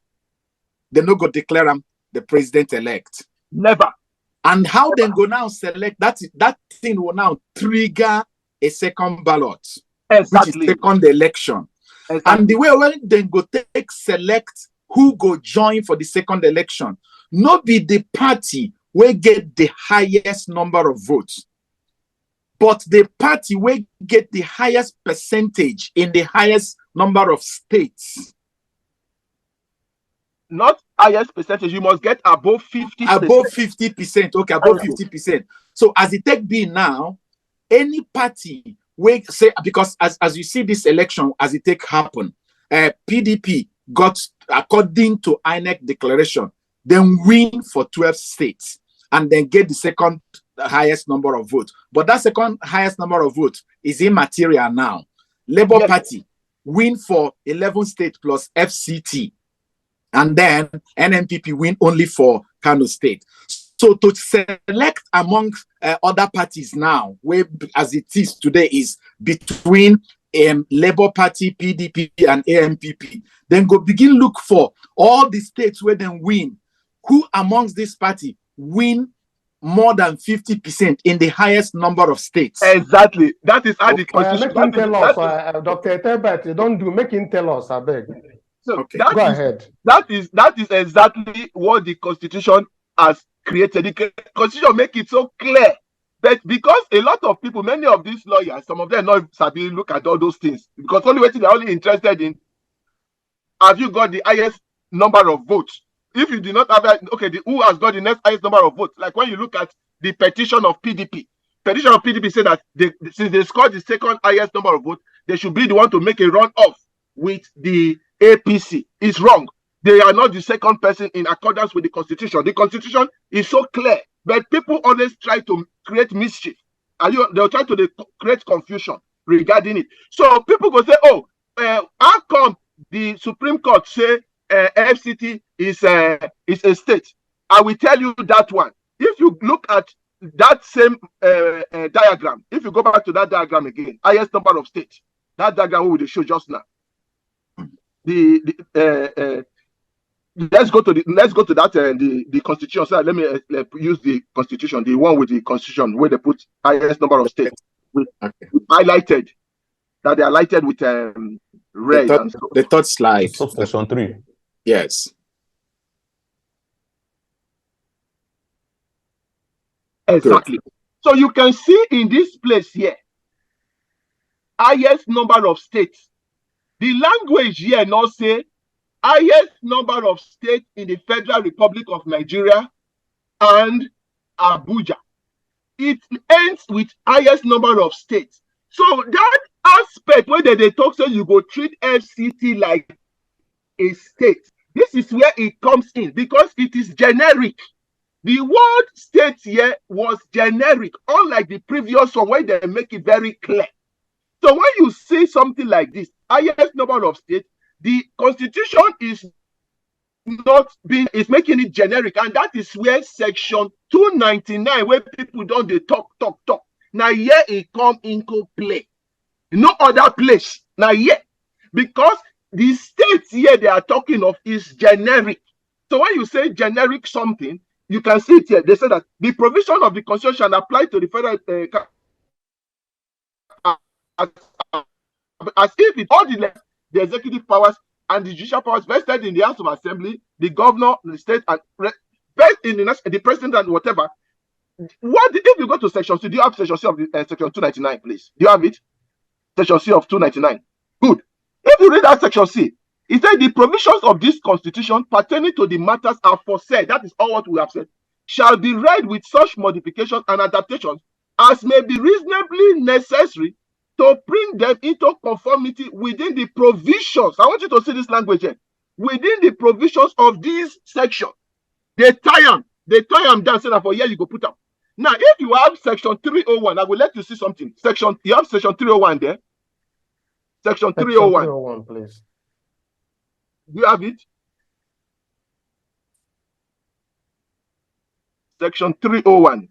they no go declare him the president-elect. Never. And how they go now select that thing will now trigger a second ballot, Exactly. which is second election. Exactly. And the way when they go take select who go join for the second election, not be the party will get the highest number of votes, but the party will get the highest percentage in the highest number of states. Not highest percentage, you must get above 50%. Above 50%. Okay, above 50%. So as it take be now, any party will say, because as you see this election, as it take happen, PDP got, according to INEC declaration, then win for 12 states and then get the second highest number of votes. But that second highest number of votes is immaterial now. Labour Party win for 11 states plus FCT. And then NNPP win only for Kano State. So to select among other parties now, where as it is today is between Labour Party, PDP, and AMPP, then go begin look for all the states where they win. Who amongst this party win more than 50% in the highest number of states? Exactly. That is how the constitution. Make him tell us, Dr. Tebet, don't do. Make him tell us, I beg. So okay, go ahead. That is exactly what the constitution has created. The constitution make it so clear. But because a lot of people, many of these lawyers, some of them not sabi look at all those things, because only what they're only interested in, have you got the highest number of votes? If you do not have that, okay, who has got the next highest number of votes? Like when you look at the petition of PDP said that since they scored the second highest number of votes, they should be the one to make a run-off with the APC. It's wrong. They are not the second person in accordance with the constitution. The constitution is so clear, but people always try to create mischief. They'll try to create confusion regarding it. So people go say, oh, how come the Supreme Court say FCT is a state? I will tell you that one. If you look at that same diagram, if you go back to that diagram again, highest number of states, that diagram we will show just now. Let's go to that the constitution. So let me use the constitution, the one with the constitution where they put highest number of states with highlighted, that they are highlighted with red. The third slide, subsection 3. Yes. Exactly. Good. So you can see in this place here, highest number of states. The language here now say highest number of states in the Federal Republic of Nigeria and Abuja. It ends with highest number of states. So that aspect where they talk, so you go treat FCT like a state. This is where it comes in because it is generic. The word state here was generic, unlike the previous one where they make it very clear. So when you say something like this, highest number of states, the constitution is making it generic, and that is where section 299, where people don't they talk. Now here it come into play. No other place. Now here, because the states here they are talking of is generic. So when you say generic something, you can see it here. They say that the provision of the constitution apply to the federal as if it all the executive powers and the judicial powers vested in the House of Assembly, the governor, the state, and based in the president and whatever. What if you go to section C? Do you have section C of the section 299, please? Do you have it? Section C of 299. Good. If you read that section C, it said the provisions of this constitution pertaining to the matters aforesaid, that is all what we have said, shall be read with such modifications and adaptations as may be reasonably necessary to bring them into conformity within the provisions. I want you to see this language here. Within the provisions of this section. They tie them down, so that for here you go put them. Now, if you have section 301, I will let you see something. You have section 301 there. Section 301. 301, please. Do you have it? Section 301.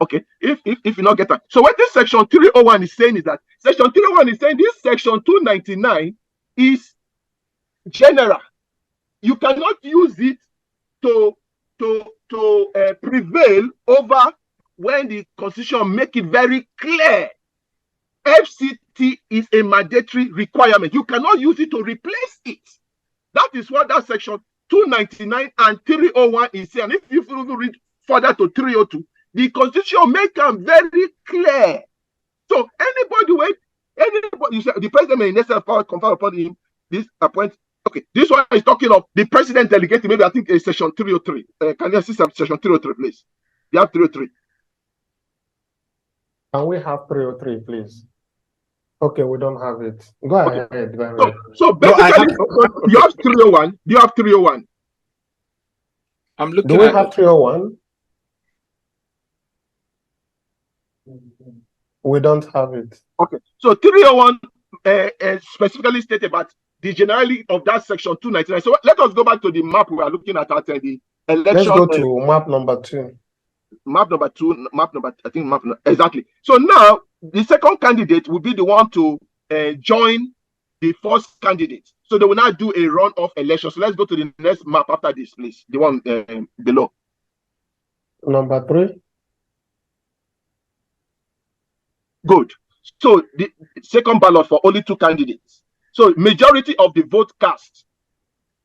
Okay, if you not get that. So what this section 301 is saying is that section 301 is saying this section 299 is general. You cannot use it to prevail over when the constitution make it very clear FCT is a mandatory requirement. You cannot use it to replace it. That is what that section 299 and 301 is saying. And if you read further to 302, the constitution make them very clear. So anybody, you say the president may in essence power confer upon him this appoint. Okay, this one is talking of the president delegating. Maybe I think it's section 303. Can you see section 303, please? You have 303. Can we have 303, please? Okay, we don't have it. Go ahead. Go ahead. So basically, you have 301. You have 301. I'm looking. Do we have 301? We don't have it. Okay, so 301 specifically stated about the generality of that section 299. So let us go back to the map we are looking at the election. Let's go to map number 2. Map number 2, exactly. So now the second candidate will be the one to join the first candidate. So they will now do a runoff election. So let's go to the next map after this, please. The one below. Number 3. Good. So the second ballot for only 2 candidates. So majority of the vote cast.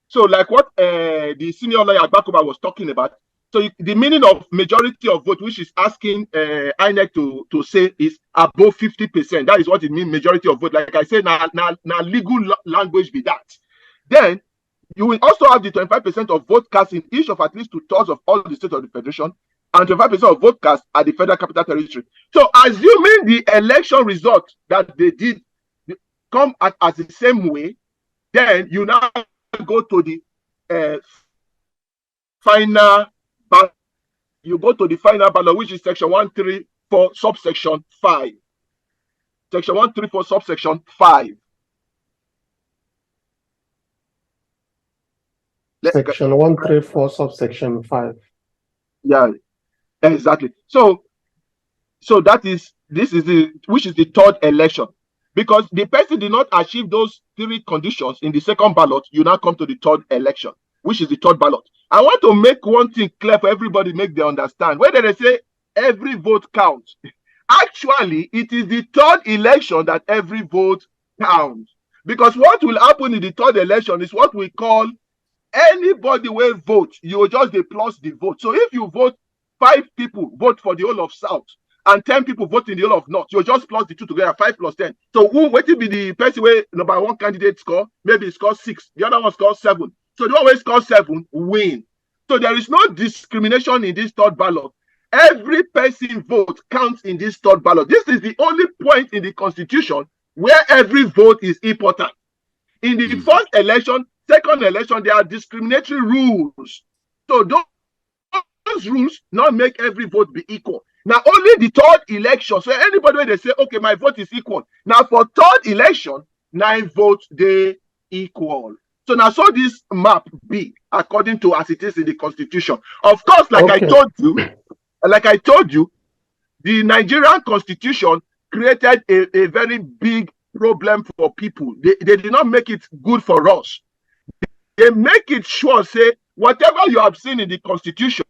So like what the senior lawyer Bakuba was talking about. So the meaning of majority of vote, which is asking INEC to say, is above 50%. That is what it means, majority of vote. Like I said, now legal language be that. Then you will also have the 25% of vote cast in each of at least 2/3 of all the states of the federation, and 25% of vote cast at the Federal Capital Territory. So assuming the election result that they did come as the same way, then you now go to the final ballot. You go to the final ballot, which is section 134 subsection 5. Section 134 subsection 5. Section 134 subsection 5. Yeah, exactly. So this is the third election. Because the person did not achieve those 3 conditions in the second ballot, you now come to the third election, which is the third ballot. I want to make one thing clear for everybody, make them understand. When they say every vote counts, actually, it is the third election that every vote counts. Because what will happen in the third election is what we call anybody will vote, you will just plus the vote. So if you vote, 5 people vote for the whole of South, and 10 people vote in the whole of North, you just plus the 2 together, 5 plus 10. So who will be the person where number 1 candidate score? Maybe it scores 6, the other one scores 7. So the one who scores 7 win. So there is no discrimination in this third ballot. Every person vote counts in this third ballot. This is the only point in the constitution where every vote is important. In the first election, second election, there are discriminatory rules. So those rules not make every vote be equal. Now only the third election. So anybody when they say, okay, my vote is equal. Now for third election, 9 votes they equal. So now so this map be according to as it is in the constitution. Of course, like I told you, the Nigerian constitution created a very big problem for people. They did not make it good for us. They make it sure, say, whatever you have seen in the constitution,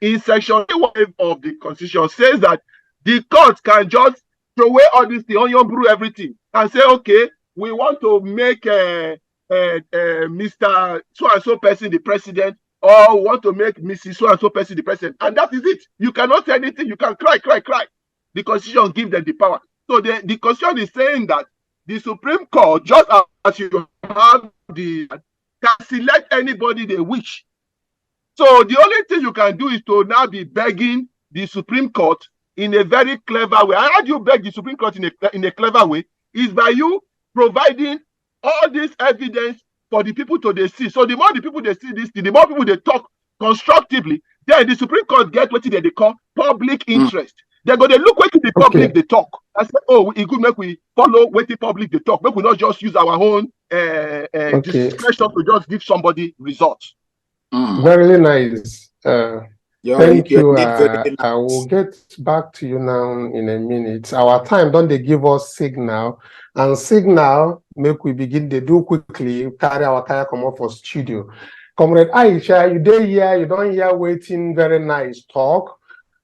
in section 1 of the constitution says that the court can just throw away all this, the onion brew everything, and say, okay, we want to make Mr. So-and-so person the president, or want to make Mrs. So-and-so person the president. And that is it. You cannot say anything. You can cry. The constitution gives them the power. So the constitution is saying that the Supreme Court, just as you have can select anybody they wish. So the only thing you can do is to now be begging the Supreme Court in a very clever way. How do you beg the Supreme Court in a clever way? Is by you providing all this evidence for the people to see. So the more the people they see this, the more people they talk constructively, then the Supreme Court get what they call public interest. They're going to look what the public they talk. I say, oh, it could make we follow what the public they talk. Make we not just use our own discretion to just give somebody results. Very nice. Thank you. I will get back to you now in a minute. Our time, don't they give us signal? And signal, make we begin, they do quickly, carry our tire come off for studio. Comrade Aisha, you dey here, you don't hear waiting, very nice talk.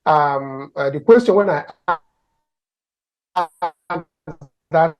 The question when I asked that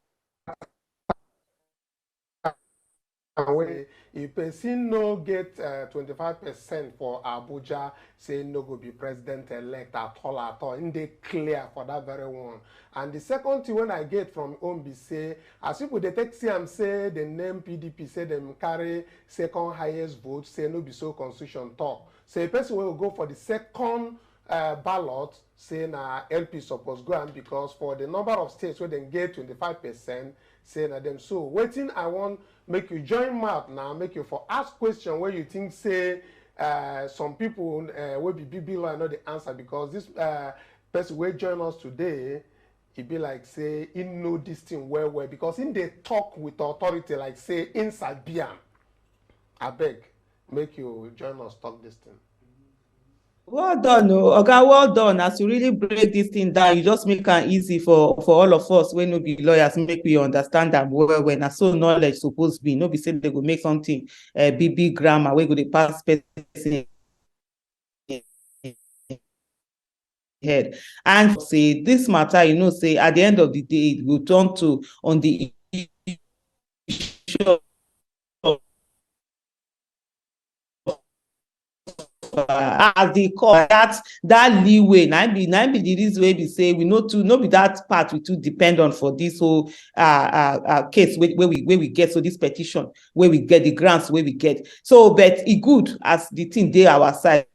if person no get 25% for Abuja, say no go be president-elect at all, in they clear for that very one. And the second thing when I get from Ombi say, as people they take CM say the name PDP, say them carry second highest vote, say no be so constitution talk. Say a person will go for the second ballot, say na LP suppose go, and because for the number of states where they get 25%, say na them. So waiting, I want make you join mouth now, make you for ask question where you think say some people will be big law and know the answer, because this person will join us today, he be like say he know this thing well because in they talk with authority like say in Sabian. I beg, make you join us talk this thing. Well done, Oga, well done. As you really break this thing down, you just make it easy for all of us when we be lawyers, make we understand them well when na so knowledge supposed be. No be say they go make something big grammar where go dey pass person head. And say this matter, you know, say at the end of the day, it will turn to on the issue as the court that leeway na be the reason wey be say we no be that part we too depend on for this whole case where we get, so this petition where we get the grants where we get, so but it good as the thing dey our side.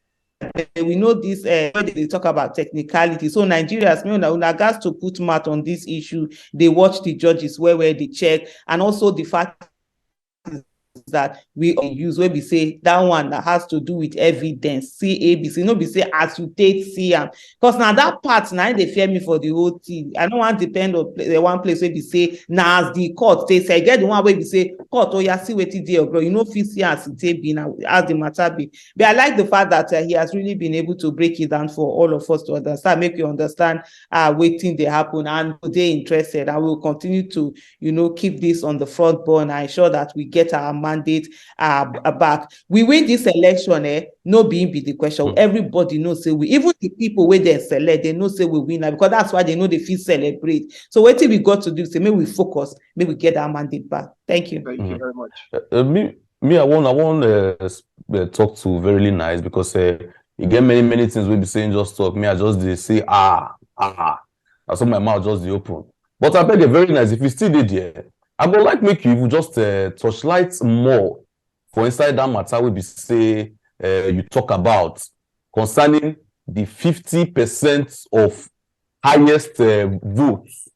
We know this when they talk about technicality, so Nigerians una gas to put mouth on this issue. They watch the judges where they check, and also the fact that we use where we say that one that has to do with evidence, CABC, no be say as you take see am, because now that part now they fear me for the whole thing. I don't want to depend on the one place where we say now as the court they say get the one where we say court oh yeah see wetin dey bro, you know fit see as it be now as the matter be. But I like the fact that he has really been able to break it down for all of us to understand, make you understand waiting they happen, and they interested. I will continue to keep this on the front burner and ensure that we get our mandate back. We win this election, no being be the question. Everybody knows say we, even the people where they select, they know say we win now, because that's why they know they feel celebrate. So what we got to do say maybe we focus, maybe we get our mandate back. Thank you. Thank you very much. Me, I want talk to very nice, because you get many things we be saying just talk. Me, I just they say that's what my mouth just the open. But I beg you very nice, if you still did here, I would like make you just touch lights more for inside that matter we be say you talk about concerning the 50% of highest votes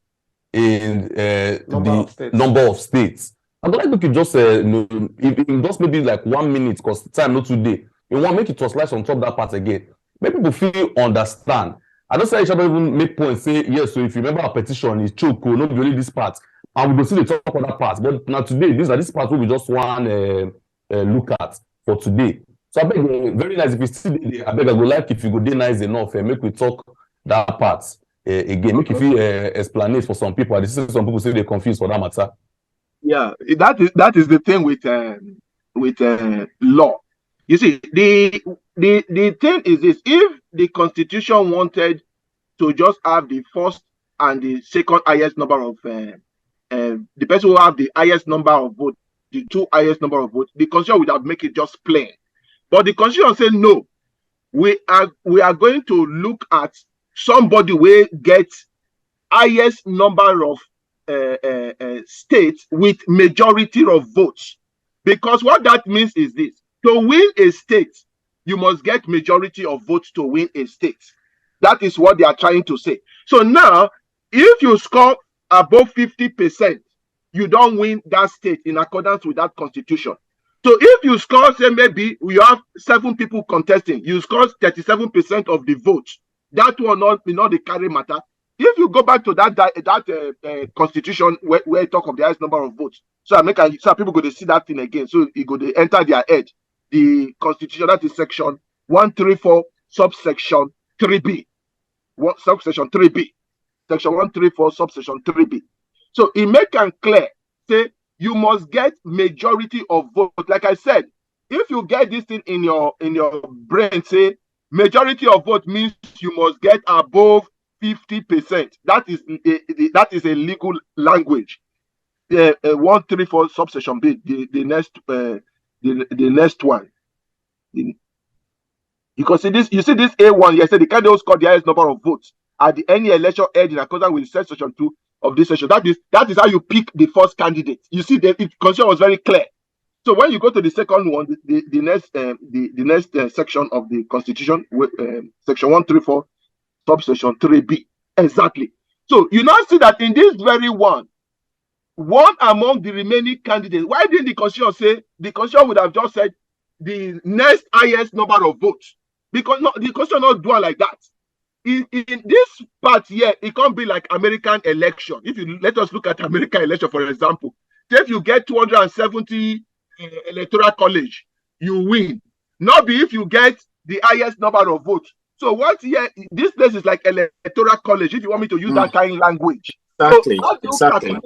in the number of states. I would like make you just if just maybe like 1 minute, because time not today. You want make it touch lights on top that part again. Make people feel understand. I don't say I should even make points say yes. So if you remember our petition is choke, not only this part. And we will see the top of that part. But now today, these are this part we just want look at for today. So I beg very nice if you still there, I beg I go like if you go day nice enough and make we talk that part again. Make you feel explain it for some people. I see some people say they're confused for that matter. Yeah, that is the thing with law. You see, the thing is this: if the Constitution wanted to just have the first and the second highest number of the person who have the highest number of votes, the two highest number of votes, the Constitution would have make it just plain. But the Constitution said no. We are going to look at somebody who gets highest number of states with majority of votes. Because what that means is this: to win a state, you must get majority of votes to win a state. That is what they are trying to say. So now, if you score above 50%, you don't win that state in accordance with that constitution. So if you score, say maybe you have 7 people contesting, you score 37% of the votes, that will not the carry matter. If you go back to that constitution where it talk of the highest number of votes, so people go to see that thing again, so it go to enter their head. The constitution, that is section 134 subsection 3b, subsection 3b. Section 134, subsection 3b. So it make it clear, say you must get majority of vote. Like I said, if you get this thing in your brain, say majority of vote means you must get above 50%. That is a legal language. 134 subsection B, the next one. Because you see this A1, you said the candidate who scored the highest number of votes at any election held in accordance with section 2 of this section. That is how you pick the first candidate. You see, the constitution was very clear. So when you go to the second one, the next section of the constitution, section 134, subsection 3B, exactly. So you now see that in this very one among the remaining candidates, why didn't the constitution say? The constitution would have just said the next highest number of votes, because the constitution not do it like that. In this part here, it can't be like American election. If you let us look at American election, for example, if you get 270 electoral college, you win. Not be if you get the highest number of votes. So what here, this place is like electoral college, if you want me to use that kind of language. Exactly. So Exactly.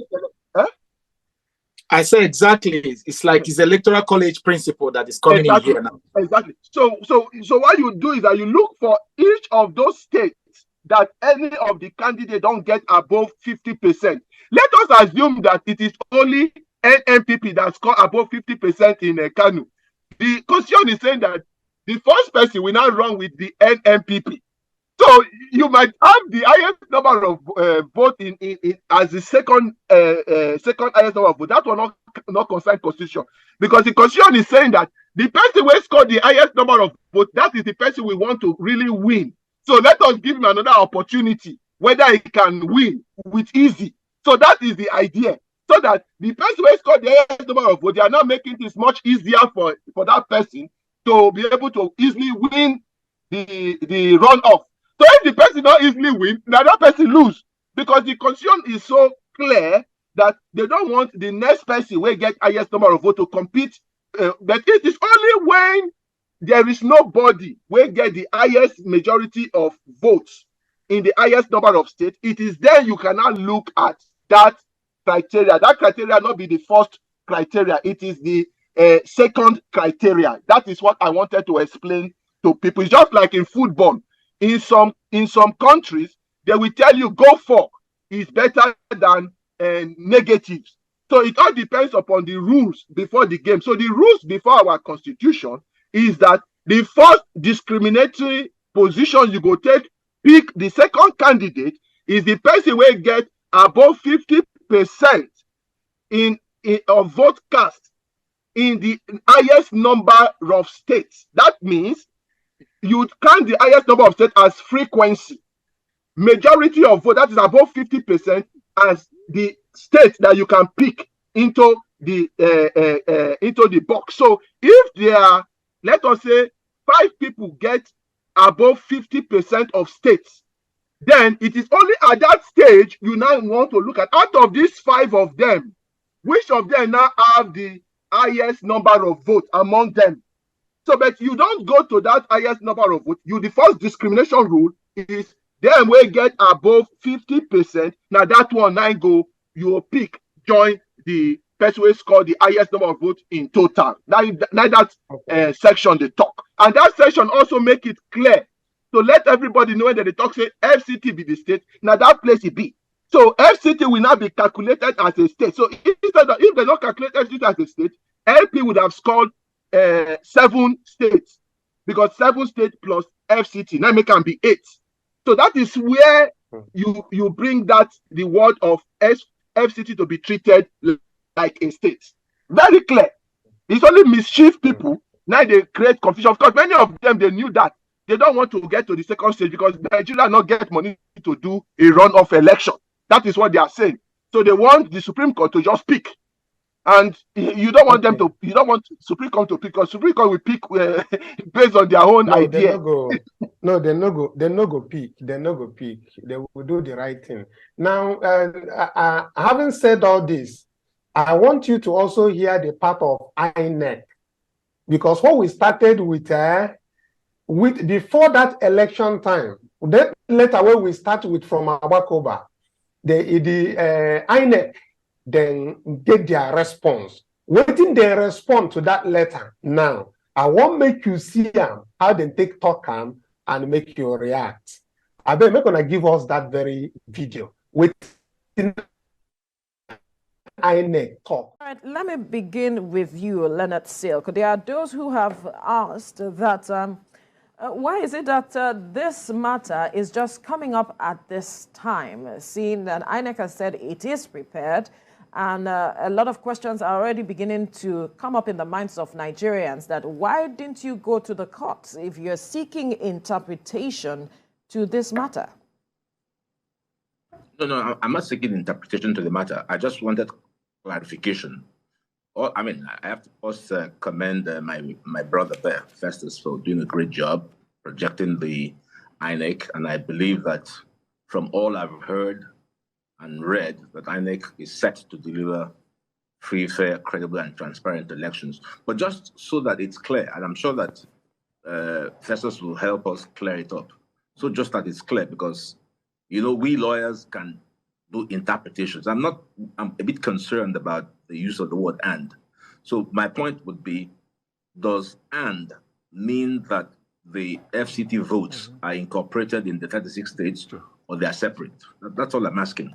I say exactly. It's like it's electoral college principle that is coming in here now. Exactly. So what you do is that you look for each of those states that any of the candidates don't get above 50%. Let us assume that it is only NNPP that score above 50% in Kanu. The constitution is saying that the first person will now run with the NNPP. So you might have the highest number of votes in as the second highest number of votes. That will not concern constitution, because the constitution is saying that the person who scored the highest number of votes, that is the person we want to really win. So let us give him another opportunity, whether he can win with easy. So that is the idea. So that the person who scored the highest number of votes, they are now making this much easier for that person to be able to easily win the runoff. So if the person not easily win, now that person lose, because the constitution is so clear that they don't want the next person will get highest number of votes to compete. But it is only when there is nobody will get the highest majority of votes in the highest number of states. It is then you cannot look at that criteria. That criteria not be the first criteria. It is the second criteria. That is what I wanted to explain to people. It's just like in football. In some countries, they will tell you go for is better than negatives. So it all depends upon the rules before the game. So the rules before our constitution is that the first discriminatory position you go take, pick the second candidate, is the person will get above 50% of vote cast in the highest number of states. That means you count the highest number of states as frequency. Majority of vote, that is above 50%, as the state that you can pick into the box. So if there are, let us say, 5 people get above 50% of states, then it is only at that stage you now want to look at, out of these 5 of them, which of them now have the highest number of votes among them. So, but you don't go to that highest number of votes. The first discrimination rule is them will get above 50%. Now that one now go, you will pick, join the person who score the highest number of votes in total. Now that section they talk. And that section also make it clear to let everybody know that they talk, say FCT be the state. Now that place it be. So FCT will now be calculated as a state. So if they not calculate FCT as a state, LP would have scored 7 states, because 7 states plus FCT now make can be 8. So that is where you bring that the word of FCT to be treated like a state. Very clear. It's only mischief people. Now they create confusion. Of course, many of them, they knew that. They don't want to get to the second stage because Nigeria not get money to do a runoff election. That is what they are saying. So they want the Supreme Court to just pick. And you don't want them to, you don't want Supreme Court to pick, because Supreme Court will pick based on their own idea. They no go pick. They no go pick. They will do the right thing. Now, having said all this, I want you to also hear the part of INEC, because what we started with before that election time, then later when we start with from Abakoba, the INEC then get their response waiting they respond to that letter now. I won't make you see how they take talk and make you react. I bet make gonna give us that very video. Waiting INEC talk. All right, let me begin with you, Leonard Silk. There are those who have asked that why is it that this matter is just coming up at this time, seeing that INEC has said it is prepared, and a lot of questions are already beginning to come up in the minds of Nigerians that why didn't you go to the courts if you're seeking interpretation to this matter? No, I'm not seeking interpretation to the matter. I just wanted clarification. I have to also commend my brother there, Festus, for doing a great job projecting the INEC, and I believe that from all I've heard and read, that INEC is set to deliver free, fair, credible, and transparent elections. But just so that it's clear, and I'm sure that Festus will help us clear it up. So just that it's clear, because we lawyers can do interpretations. I'm a bit concerned about the use of the word "and." So my point would be, does "and" mean that the FCT votes are incorporated in the 36 states, or they are separate? That's all I'm asking.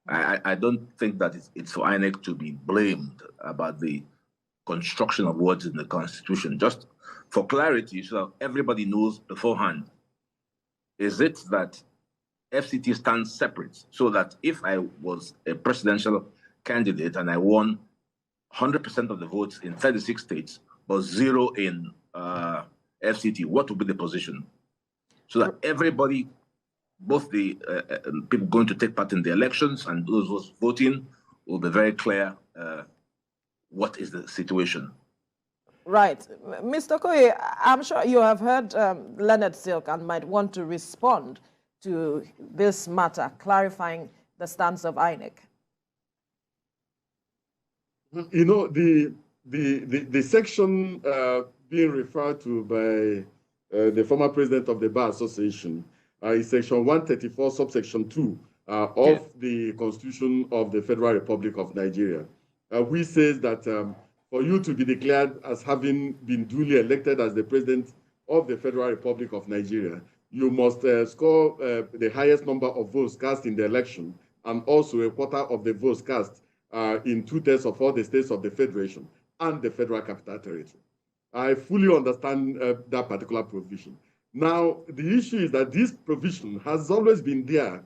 I don't think that it's for INEC to be blamed about the construction of words in the Constitution. Just for clarity, so everybody knows beforehand, is it that FCT stands separate, so that if I was a presidential candidate and I won 100% of the votes in 36 states, but 0 in FCT, what would be the position? So that everybody, both the people going to take part in the elections and those who's voting, will be very clear what is the situation. Right. Mr. Koye, I'm sure you have heard Leonard Silk and might want to respond to this matter, clarifying the stance of INEC. The section being referred to by the former president of the Bar Association is section 134, subsection 2 of the Constitution of the Federal Republic of Nigeria, which says that for you to be declared as having been duly elected as the president of the Federal Republic of Nigeria, you must score the highest number of votes cast in the election, and also a quarter of the votes cast in 2/3 of all the states of the Federation and the Federal Capital Territory. I fully understand that particular provision. Now, the issue is that this provision has always been there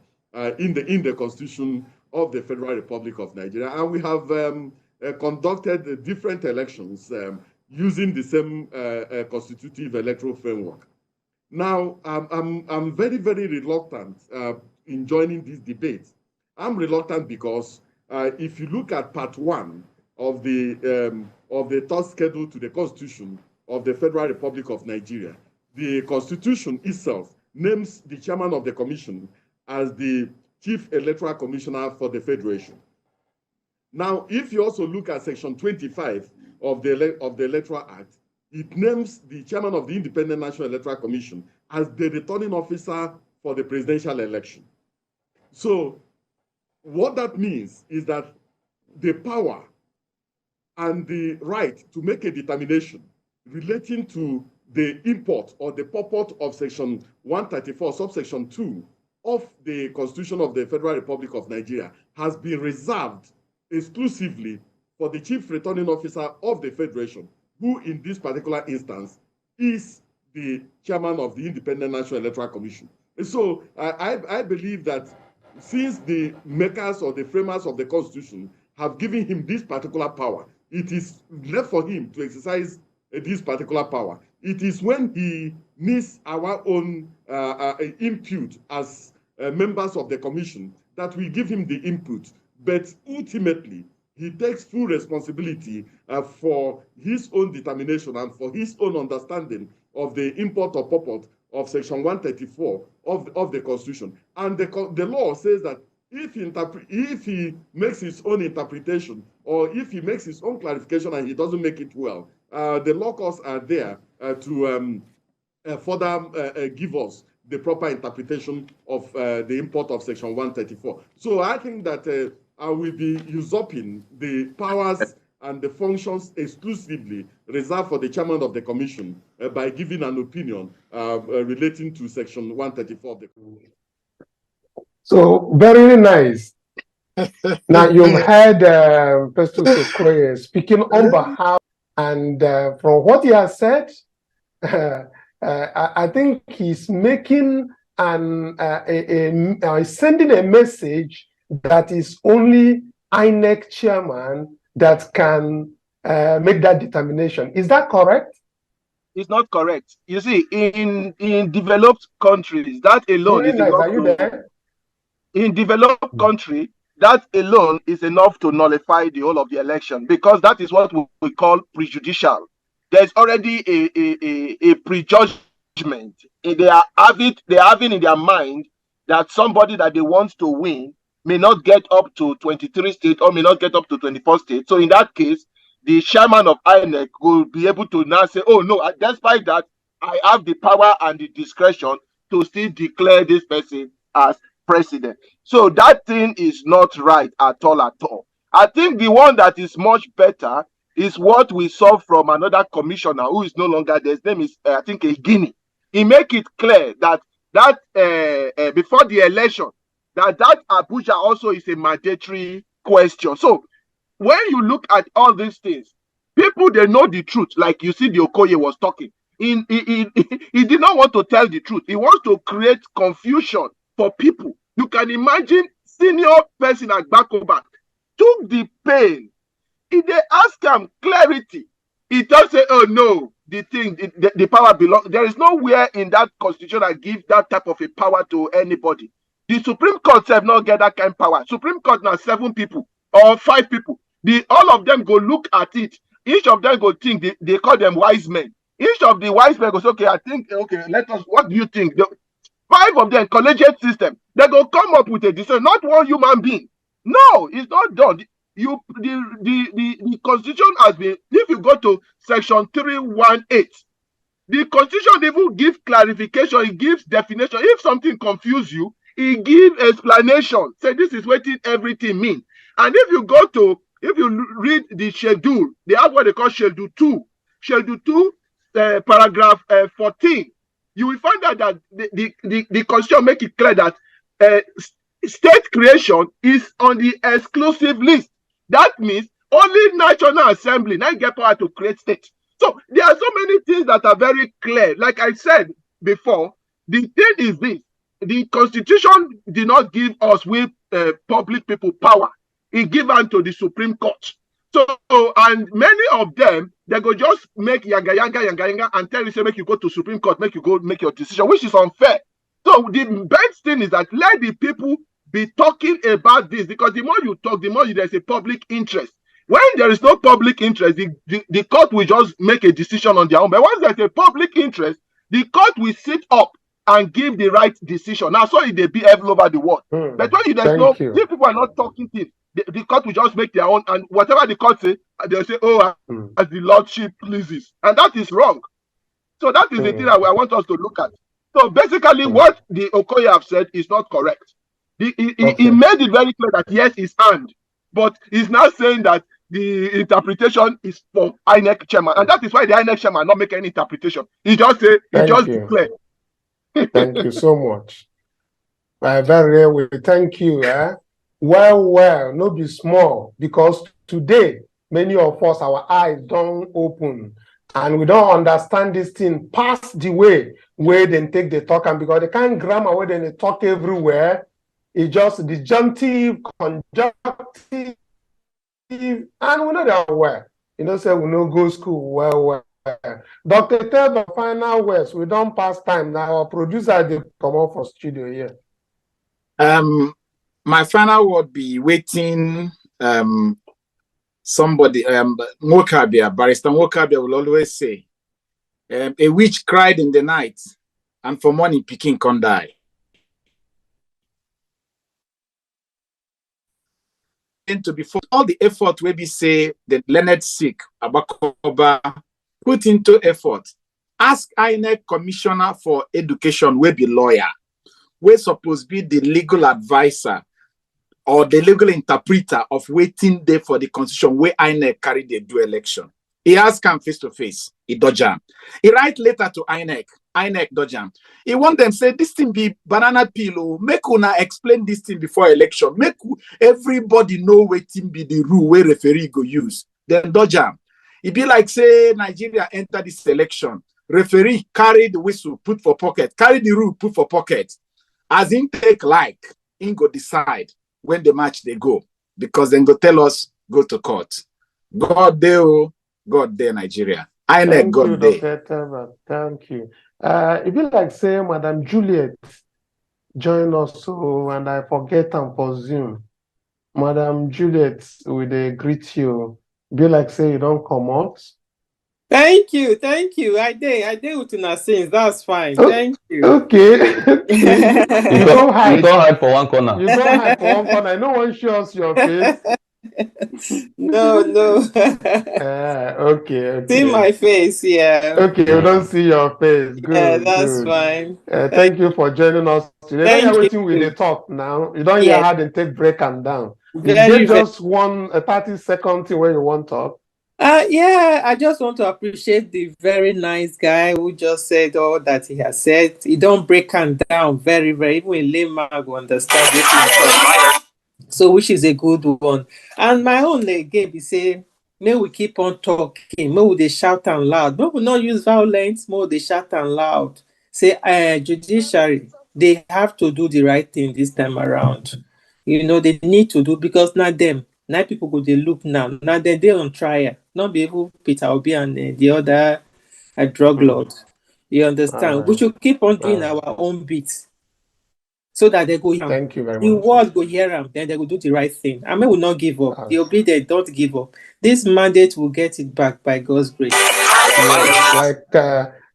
in the Constitution of the Federal Republic of Nigeria, and we have conducted different elections using the same constitutive electoral framework. Now, I'm very, very reluctant in joining this debate. I'm reluctant because if you look at Part 1 of the third schedule to the Constitution of the Federal Republic of Nigeria, the Constitution itself names the chairman of the commission as the Chief Electoral Commissioner for the Federation. Now, if you also look at Section 25 of the Electoral Act, it names the chairman of the Independent National Electoral Commission as the returning officer for the presidential election. So what that means is that the power and the right to make a determination relating to the import or the purport of Section 134, subsection 2 of the Constitution of the Federal Republic of Nigeria has been reserved exclusively for the Chief Returning Officer of the Federation, who in this particular instance is the chairman of the Independent National Electoral Commission. And so I believe that since the makers or the framers of the Constitution have given him this particular power, it is left for him to exercise this particular power. It is when he needs our own input as members of the commission that we give him the input. But ultimately, he takes full responsibility for his own determination and for his own understanding of the import or purport of Section 134 of the Constitution. And the law says that if he makes his own interpretation or if he makes his own clarification and he doesn't make it well, the law courts are there to further give us the proper interpretation of the import of Section 134. So I think that I will be usurping the powers and the functions exclusively reserved for the chairman of the commission by giving an opinion relating to section 134 of the Constitution. So, very nice. Now, you've heard Festus Okoye speaking on behalf, and from what he has said, I think he's making sending a message that is only INEC chairman that can make that determination. Is that correct? It's not correct. You see, in developed countries, that alone is enough. Are you there? In developed country, that alone is enough to nullify the whole of the election, because that is what we call prejudicial. There's already a prejudgment. They are having in their mind that somebody that they want to win may not get up to 23 states or may not get up to 24 states. So in that case, the chairman of INEC will be able to now say, oh no, despite that, I have the power and the discretion to still declare this person as president. So that thing is not right at all. I think the one that is much better is what we saw from another commissioner who is no longer there. His name is, I think, a Guinea. He make it clear that before the election, that Abuja also is a mandatory question. So when you look at all these things, people, they know the truth. Like you see, the Okoye was talking. He did not want to tell the truth. He wants to create confusion for people. You can imagine senior person at Bakoba took the pain. If they ask him clarity, he just say, oh no, the power belongs. There is nowhere in that constitution that gives that type of a power to anybody. The Supreme Court have not get that kind of power. Supreme Court now 7 people or 5 people. All of them go look at it. Each of them go think. They call them wise men. Each of the wise men goes, okay, I think, okay, what do you think? 5 of them, collegiate system, they go come up with a decision, not one human being. No, it's not done. The constitution has been, if you go to section 318, the constitution even gives clarification, it gives definition. If something confuses you, it gives explanation. Say this is what everything means. And if you read the schedule, they have what they call schedule 2. Schedule 2, paragraph 14. You will find out that the constitution make it clear that state creation is on the exclusive list. That means only National Assembly now get power to create state. So there are so many things that are very clear. Like I said before, the thing is this: the Constitution did not give us public people power. It gave unto the Supreme Court. So, and many of them, they go just make yanga and tell you, say, make you go to Supreme Court, make you go make your decision, which is unfair. So the best thing is that let the people be talking about this, because the more you talk, the more there's a public interest. When there is no public interest, the court will just make a decision on their own. But once there's a public interest, the court will sit up and give the right decision. Now, so it they be all over the world. But when if people are not talking things, the court will just make their own, and whatever the court say, they'll say, oh, as the Lordship pleases. And that is wrong. So that is the thing that I want us to look at. So basically, what the Okoye have said is not correct. He made it very clear that yes, it's earned, but he's now saying that the interpretation is for INEC chairman, and that is why the INEC chairman not make any interpretation. He just say, declare. Thank you so much. Very well. Thank you. Well, no be small, because today many of us, our eyes don't open, and we don't understand this thing past the way where they take the talk, and because they can't grammar where they talk everywhere. It's just disjunctive, conjunctive, and we know that well. You know, say we know go school well. Dr. Tell the final words. We don't pass time now. Our producer they come out for studio here. My final word be waiting. Somebody, Nwokabia, Barrister Nwokabia will always say, a witch cried in the night, and for morning Pikin can die. To before all the effort we be say the learned sick Abakoba put into effort. Ask INEC Commissioner for Education, we be lawyer. We supposed be the legal advisor or the legal interpreter of waiting there for the constitution where INEC carry the do election. He has come face to face. He dodge am. He write letter to INEC. INEC dodge am. He want them say this thing be banana peel. Oh, make una explain this thing before election. Make everybody know waiting be the rule where referee go use. Then dodge am. It be like say Nigeria enter this election. Referee carry the whistle, put for pocket. Carry the rule, put for pocket. As in take like, in go decide when the match they go. Because then go tell us, go to court. God there, God there, Nigeria. INEC, God there. Dr. Tava. Thank you. It be like say Madam Juliet join us, so and I forget and for Zoom. Madam Juliet, we dey greet you. Be like say you don't come out. Thank you. I did with una since. That's fine. Oh, Thank you. Okay. You don't hide. You don't hide for one corner. You don't hide for one corner. No one shows your face. No. Okay. See my face, yeah. Okay, you don't see your face. Good. Yeah, that's good. fine. Thank you for joining us today. Thank Don't hear you. what we dey talk now. You don't hear Yeah. how they take break and down. Is Very, there just one 30-second thing where you want to talk? Yeah, I just want to appreciate the very nice guy who just said all that he has said. He don't break him down very, very. Even a layman will understand what he talks. So, which is a good one. And my own again, we say, may we keep on talking. May we they shout and loud. May we not use violence. May they shout and loud. Say, judiciary, they have to do the right thing this time around. You know, they need to do, because not them. Now people go they look now. Now they on trial. Not be able Peter Obi and the other drug lord. You understand? We should keep on doing our own bits, so that they go. Thank you very The much. world go hear them, then they will do the right thing. I mean, will not give up. The obedient don't give up. This mandate will get it back by God's grace.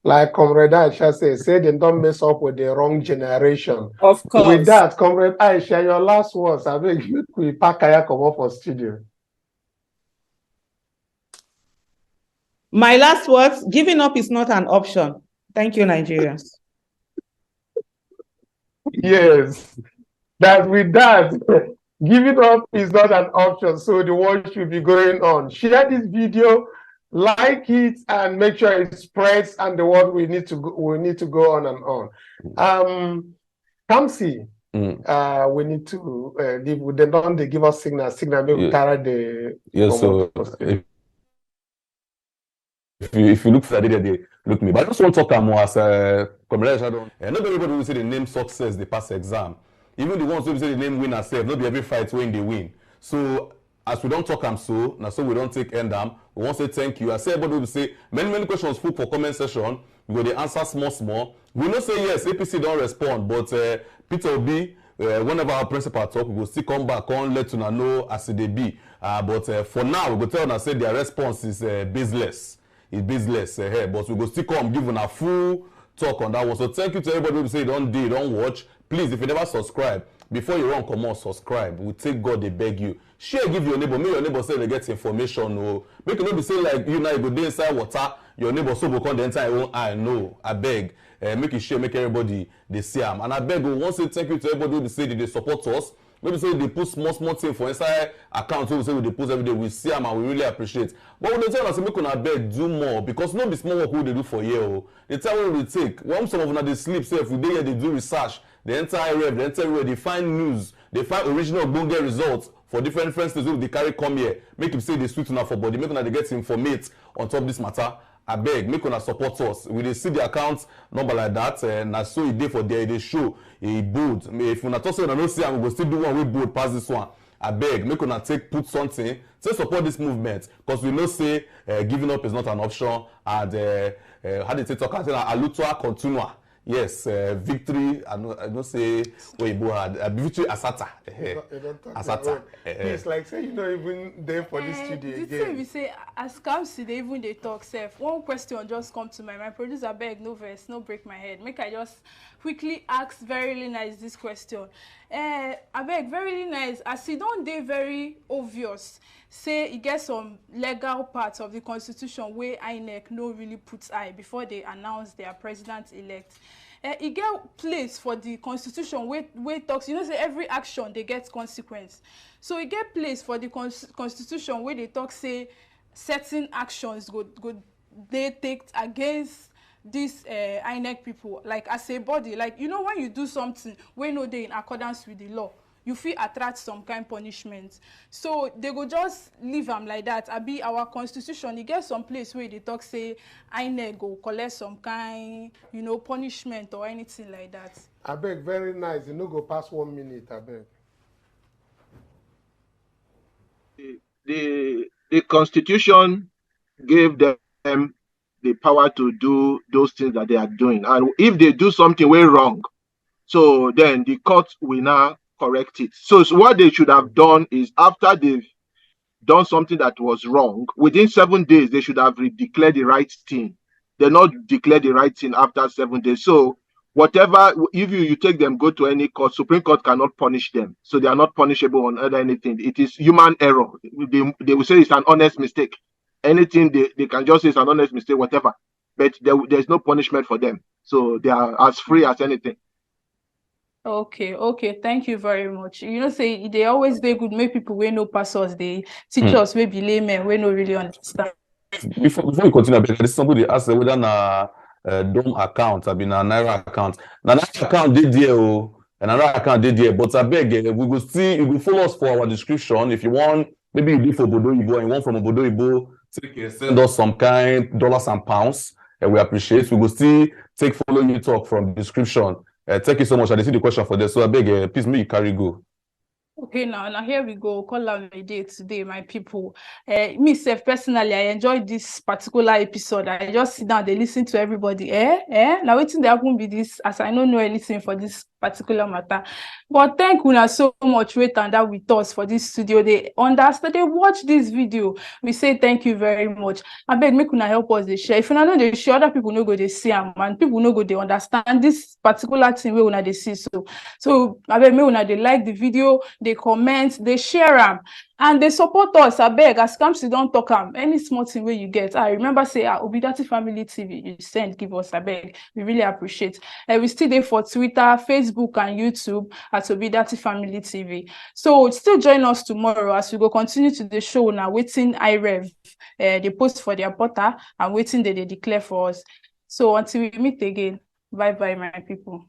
Like Comrade Aisha say they don't mess up with the wrong generation. Of course. With that, Comrade Aisha, your last words. I beg you, we pack Kaya come up for studio. My last words, giving up is not an option. Thank you, Nigerians. Yes, that with that, giving up is not an option. So the world should be going on. Share this video, like it, and make sure it spreads. And the world we need to go on and on. Kamsi, we need to leave. They don't they give us signal. Maybe carry the. Yes, so if you look for that, they look me. But I just want to talk more as a comrade. Not everybody will say the name success, they pass exam. Even the ones who say the name win ourselves, not be every fight when they win. So as we don't talk so we don't take end them. We want to say thank you. I say everybody will say many questions full for comment session. We go they answer small. We not say yes, APC don't respond, but Peter Obi, whenever our principal talk, we will still come back on let you know as they be. But for now, we go tell them say their response is baseless. It's baseless here, but we go still come give a full talk on that one. So thank you to everybody who say don't watch. Please, if you never subscribe, before you run come on, subscribe. We take God, they beg you. Share, give your neighbor. Make your neighbor say they get information. No, make it not be say like you now you go dey inside water. Your neighbor so go come the entire own eye. No, I beg. Make it share, make everybody they see them. And I beg we want to say thank you to everybody who say they support us. Maybe say they put small thing for inside account. So we say they post every day. We see them and we really appreciate. But when they tell us make una beg do more because no be small work who they do for you. They tell what we take. When some of them they sleep, say if we dey here they do research. The entire rep, the entire everywhere, they find news, they find original Bonga results for different states who they carry come here. Make him say they sweet enough for body, make una they get informate on top of this matter. I beg, make una support us. We they see the account number like that, and I saw it there for there, they show a bold. If una talk say una no see, we go still do one with bold past this one. I beg, make una put something to support this movement, because we know say giving up is not an option, and how they talk, I say alutua continua. Yes, victory. I don't say Weibo had victory Asata. Asata. It's like say you know even there for this studio again. We say as Kamsi they even they talk self. One question just come to my mind. Producer beg no verse, no break my head. Make I just quickly ask very really nice this question. I beg very nice. As it don't they very obvious. Say you get some legal parts of the constitution where INEC no really puts eye before they announce their president-elect. e get place for the constitution wey talks, you know say every action dey get consequence. So e get place for the constitution wey dey talk say certain actions go dey take against this INEC people, like as a body, like you know when you do something wey no dey in accordance with the law, you fit attract some kind punishment. So they go just leave am like that. Abi our constitution, e get some place where they talk say INEC go collect some kind, you know, punishment or anything like that. Abeg, very nice. You no go pass 1 minute, abeg. The constitution gave them the power to do those things that they are doing, and if they do something way wrong, so then the court will now correct it. So what they should have done is, after they've done something that was wrong, within 7 days they should have declared the right thing. They not declare the right thing after 7 days. So whatever, if you take them, go to any court, Supreme Court cannot punish them. So they are not punishable on other anything. It is human error. They will say it's an honest mistake. Anything they can just say it's an honest mistake, whatever. But there's no punishment for them. So they are as free as anything. Okay, thank you very much. You know, say they always dey good make people wey no pass us, they teach us wey be laymen wey no really understand. Before we continue, there's somebody asked whether na dome account, I mean na Naira account. Na Naira account dey there, and another account dey there. But I beg, we go see. You will follow us for our description. If you want, maybe you do for Obodo Ibo and you want from Obodo Ibo, send us some kind dollars and pounds, and we appreciate. We will still take follow you talk from the description. Thank you so much. I see the question for this, so I beg, please, me carry go. Okay, now here we go. Call out my day today, my people. Myself personally, I enjoyed this particular episode. I just sit down, they listen to everybody. Now waiting there won't be this, as I don't know anything for this particular matter. But thank you so much wait and that with us for this studio. They understand, they watch this video. We say thank you very much. I beg make una help us they share. If you know they share, other people no go they see them, and people no go they understand this particular thing we una they see. So I beg me una they like the video, they comment, they share them, and they support us. I beg, as Kamsi don't talk them. Any small thing where you get. I remember say Obidati Family TV, you send, give us, I beg. We really appreciate. We still there for Twitter, Facebook, and YouTube at Obidati Family TV. So still join us tomorrow as we go continue to the show now, waiting IREV. They post for their portal and waiting that they declare for us. So until we meet again, bye-bye, my people.